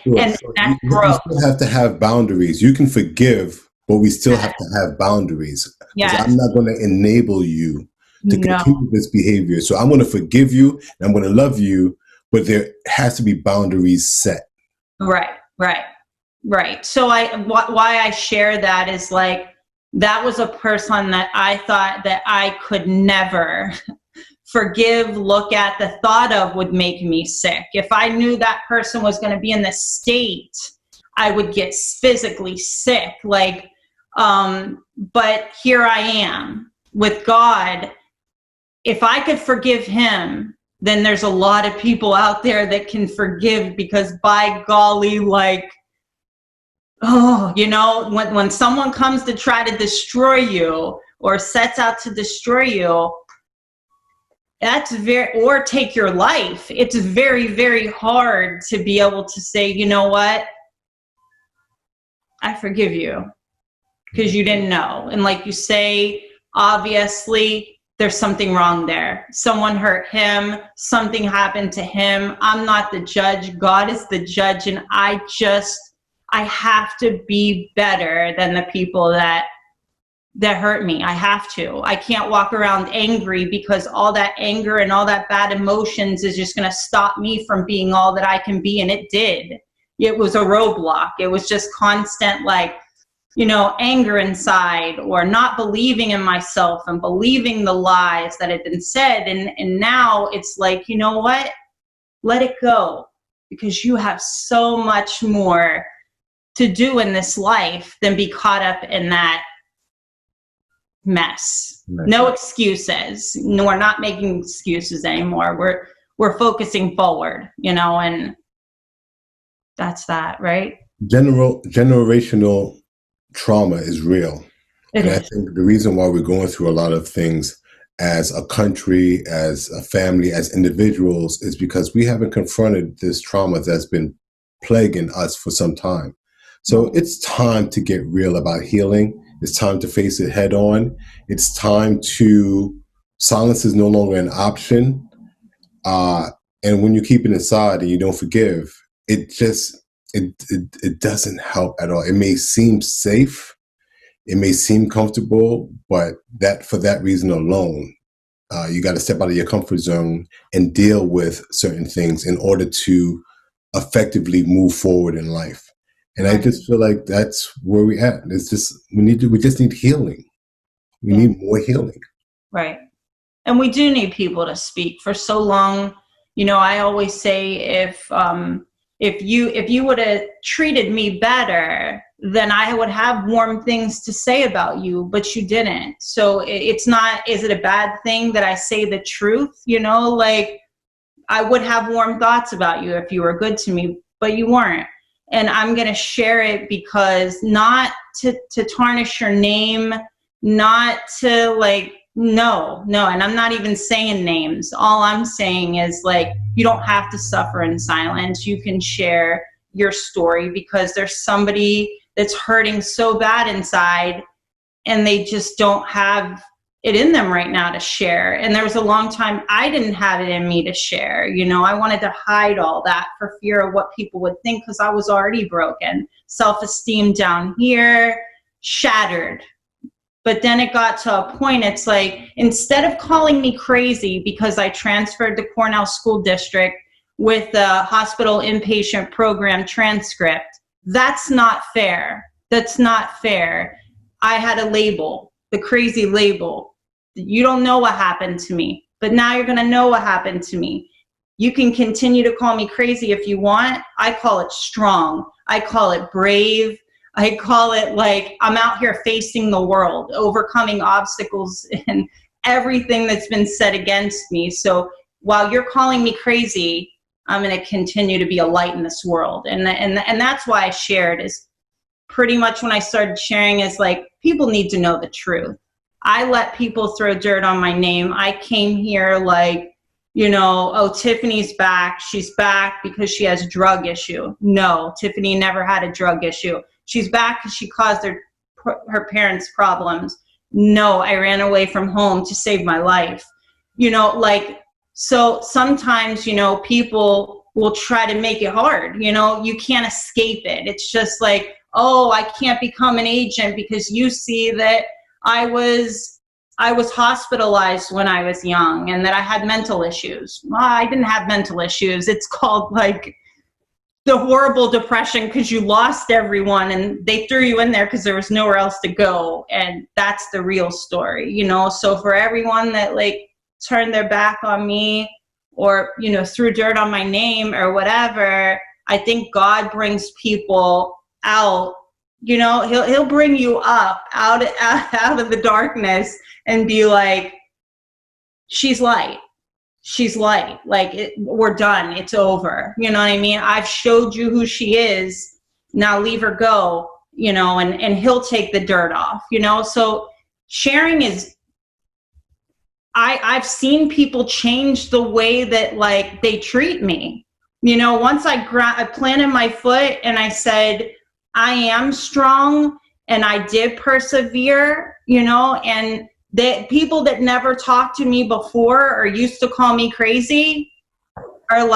Sure. And So that's you growth. still have to have boundaries. You can forgive, but we still have to have boundaries. Yes. I'm not going to enable you to continue this behavior. So I'm going to forgive you, and I'm going to love you, but there has to be boundaries set. Right. So why I share that is that was a person that I thought that I could never forgive, look at, the thought of would make me sick. If I knew that person was going to be in this state, I would get physically sick. But here I am with God. If I could forgive him, then there's a lot of people out there that can forgive, because by golly, when someone comes to try to destroy you or sets out to destroy you, or take your life, it's very, very hard to be able to say, you know what? I forgive you, because you didn't know. And like you say, obviously, there's something wrong there. Someone hurt him. Something happened to him. I'm not the judge. God is the judge. And I have to be better than the people that hurt me. I have to. I can't walk around angry, because all that anger and all that bad emotions is just going to stop me from being all that I can be. And it did. It was a roadblock. It was just constant, anger inside, or not believing in myself and believing the lies that had been said. And now it's you know what? Let it go, because you have so much more to do in this life than be caught up in that mess. No excuses. No, we're not making excuses anymore. We're focusing forward, and that's that, right? Generational trauma is real. It and is. I think the reason why we're going through a lot of things as a country, as a family, as individuals, is because we haven't confronted this trauma that's been plaguing us for some time. So it's time to get real about healing. It's time to face it head on. It's time to silence is no longer an option. And when you keep it inside and you don't forgive, it doesn't help at all. It may seem safe, it may seem comfortable, but for that reason alone, you got to step out of your comfort zone and deal with certain things in order to effectively move forward in life. And I just feel like that's where we're at. It's just we just need healing. We need more healing. Right. And we do need people to speak. For so long, I always say if you would have treated me better, then I would have warm things to say about you, but you didn't. So it's not, is it a bad thing that I say the truth? Like I would have warm thoughts about you if you were good to me, but you weren't. And I'm going to share it because not to tarnish your name, not to no. And I'm not even saying names. All I'm saying is you don't have to suffer in silence. You can share your story because there's somebody that's hurting so bad inside and they just don't have it in them right now to share. And there was a long time I didn't have it in me to share. I wanted to hide all that for fear of what people would think because I was already broken. Self-esteem down here, shattered. But then it got to a point, it's instead of calling me crazy because I transferred to Cornell School District with the hospital inpatient program transcript, that's not fair. That's not fair. I had a label, the crazy label. You don't know what happened to me, but now you're going to know what happened to me. You can continue to call me crazy if you want. I call it strong. I call it brave. I call it I'm out here facing the world, overcoming obstacles and everything that's been said against me. So while you're calling me crazy, I'm going to continue to be a light in this world. And that's why I shared is pretty much when I started sharing is people need to know the truth. I let people throw dirt on my name. I came here Tiffany's back. She's back because she has a drug issue. No, Tiffany never had a drug issue. She's back because she caused her parents problems. No, I ran away from home to save my life. So sometimes, people will try to make it hard. You can't escape it. It's just I can't become an agent because you see that I was hospitalized when I was young and that I had mental issues. Well, I didn't have mental issues. It's called the horrible depression because you lost everyone and they threw you in there because there was nowhere else to go. And that's the real story, So for everyone that turned their back on me or, threw dirt on my name or whatever, I think God brings people out, he'll bring you up out of the darkness and be she's light. She's light. We're done. It's over. You know what I mean? I've showed you who she is. Now leave her go, and he'll take the dirt off, So sharing is, I've seen people change the way that they treat me. Once I planted my foot and I said, I am strong and I did persevere, and the people that never talked to me before or used to call me crazy are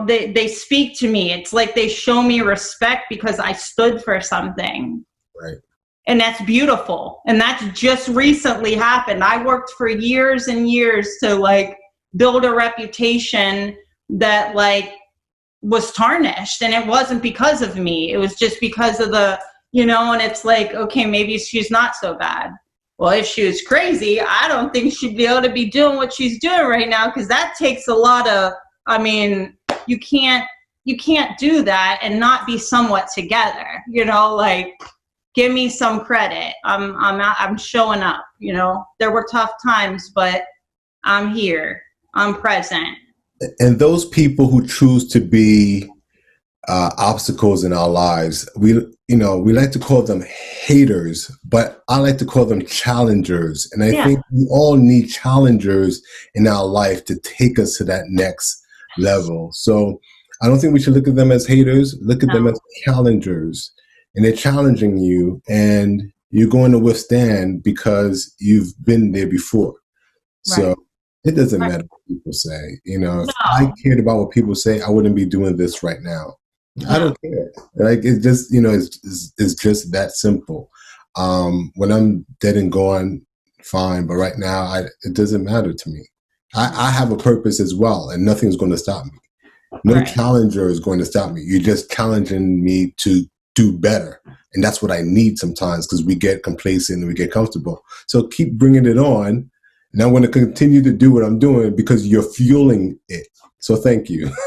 they speak to me. It's they show me respect because I stood for something. Right. And that's beautiful. And that's just recently happened. I worked for years and years to build a reputation that was tarnished. And it wasn't because of me. It was just because of and it's okay, maybe she's not so bad. Well, if she was crazy, I don't think she'd be able to be doing what she's doing right now because that takes a lot of, you can't do that and not be somewhat together, give me some credit. I'm showing up, there were tough times, but I'm here, I'm present. And those people who choose to be obstacles in our lives, we like to call them haters, but I like to call them challengers. And I think we all need challengers in our life to take us to that next level. So I don't think we should look at them as haters, look at them as challengers. and they're challenging you, and you're going to withstand because you've been there before. So Right. it doesn't Right. matter what people say. You know, if I No, cared about what people say, I wouldn't be doing this right now. I no. don't care. Like, it's just, it's just that simple. When I'm dead and gone, fine. But right now, it doesn't matter to me. I have a purpose as well, and nothing's going to stop me. No Right. challenger is going to stop me. You're just challenging me to do better. And that's what I need sometimes, because we get complacent and we get comfortable. So keep bringing it on. And I want to continue to do what I'm doing because you're fueling it. So thank you. That's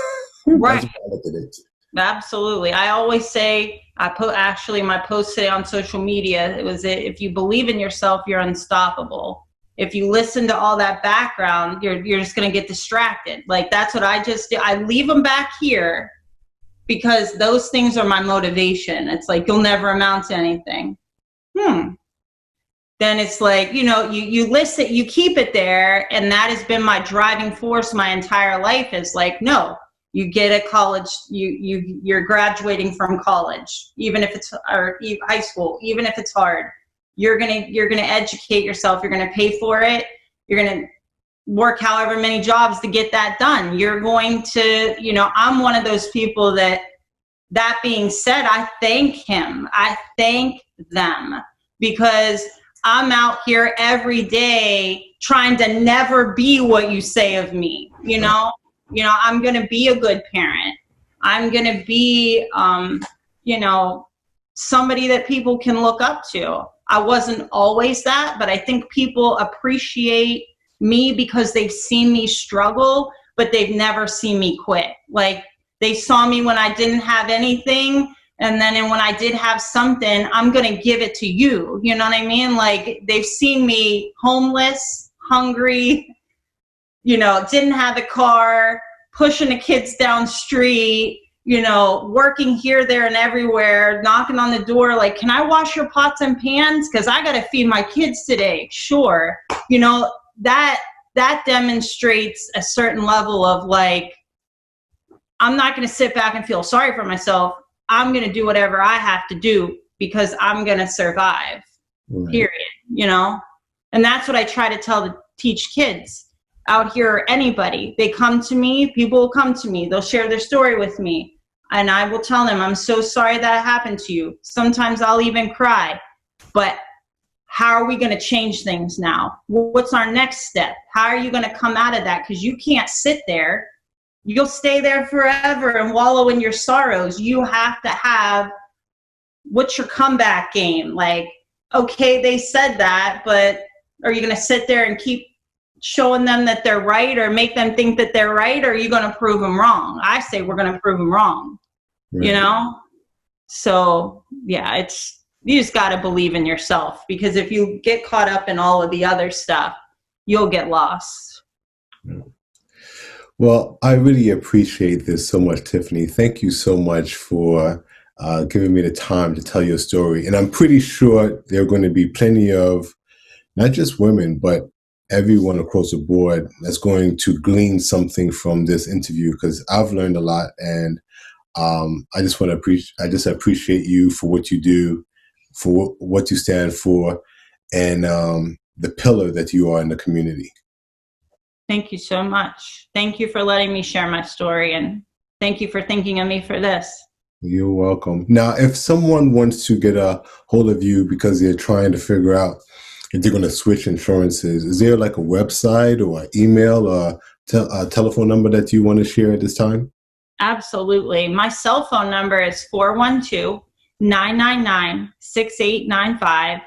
Right. what I look at it. Absolutely. I always say, actually my post today on social media, if you believe in yourself, you're unstoppable. If you listen to all that background, you're just going to get distracted. Like, that's what I just do. I leave them back here because those things are my motivation. It's like, you'll never amount to anything. Then it's like, you listen, you keep it there. And that has been my driving force my entire life, is like, no, you get a college, you're graduating from college, even if it's, or high school, even if it's hard, you're going to educate yourself. You're going to pay for it. You're going to work however many jobs to get that done. You're going to, I'm one of those people that being said, I thank him. I thank them, because I'm out here every day trying to never be what you say of me. I'm going to be a good parent. I'm going to be, somebody that people can look up to. I wasn't always that, but I think people appreciate me because they've seen me struggle, but they've never seen me quit. Like, they saw me when I didn't have anything, and then when I did have something, I'm going to give it to you. You know what I mean? Like, they've seen me homeless, hungry, didn't have a car, pushing the kids down the street, working here, there, and everywhere, knocking on the door, like, can I wash your pots and pans? Because I got to feed my kids today. Sure. That demonstrates a certain level of, like, I'm not going to sit back and feel sorry for myself. I'm going to do whatever I have to do because I'm going to survive, right. Period, And that's what I try to teach kids out here, or anybody. They come to me, people will come to me, they'll share their story with me, and I will tell them, I'm so sorry that happened to you. Sometimes I'll even cry, but how are we going to change things now? What's our next step? How are you going to come out of that? Because you can't sit there. You'll stay there forever and wallow in your sorrows. You have to have, what's your comeback game? Like, okay, they said that, but are you going to sit there and keep showing them that they're right, or make them think that they're right? Or are you going to prove them wrong? I say we're going to prove them wrong, right. So yeah, you just got to believe in yourself, because if you get caught up in all of the other stuff, you'll get lost. Well, I really appreciate this so much, Tiffany. Thank you so much for giving me the time to tell your story. And I'm pretty sure there are going to be plenty of, not just women, but everyone across the board that's going to glean something from this interview, because I've learned a lot. And I just appreciate you for what you do, for what you stand for, and the pillar that you are in the community. Thank you so much. Thank you for letting me share my story, and thank you for thinking of me for this. You're welcome. Now, if someone wants to get a hold of you because they're trying to figure out if they're going to switch insurances, is there like a website or an email or a telephone number that you want to share at this time? Absolutely. My cell phone number is 412-999-6895.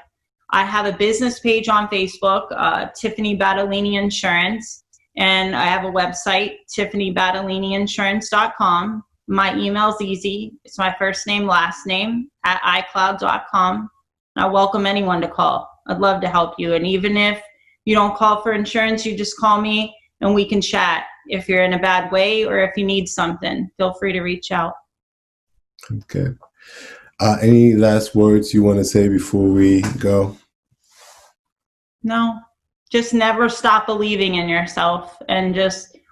I have a business page on Facebook, Tiffany Battaglini Insurance, and I have a website, tiffanybattagliniinsurance.com. My email's easy. It's my first name, last name, @icloud.com. I welcome anyone to call. I'd love to help you. And even if you don't call for insurance, you just call me and we can chat. If you're in a bad way or if you need something, feel free to reach out. Okay. Any last words you want to say before we go? No, just never stop believing in yourself, and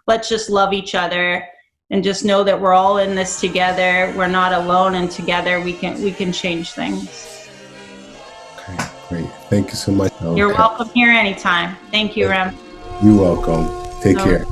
let's just love each other and just know that we're all in this together. We're not alone, and together we can change things. Okay, great. Thank you so much. You're welcome here anytime. Thank you, Rem. You're welcome. Take care.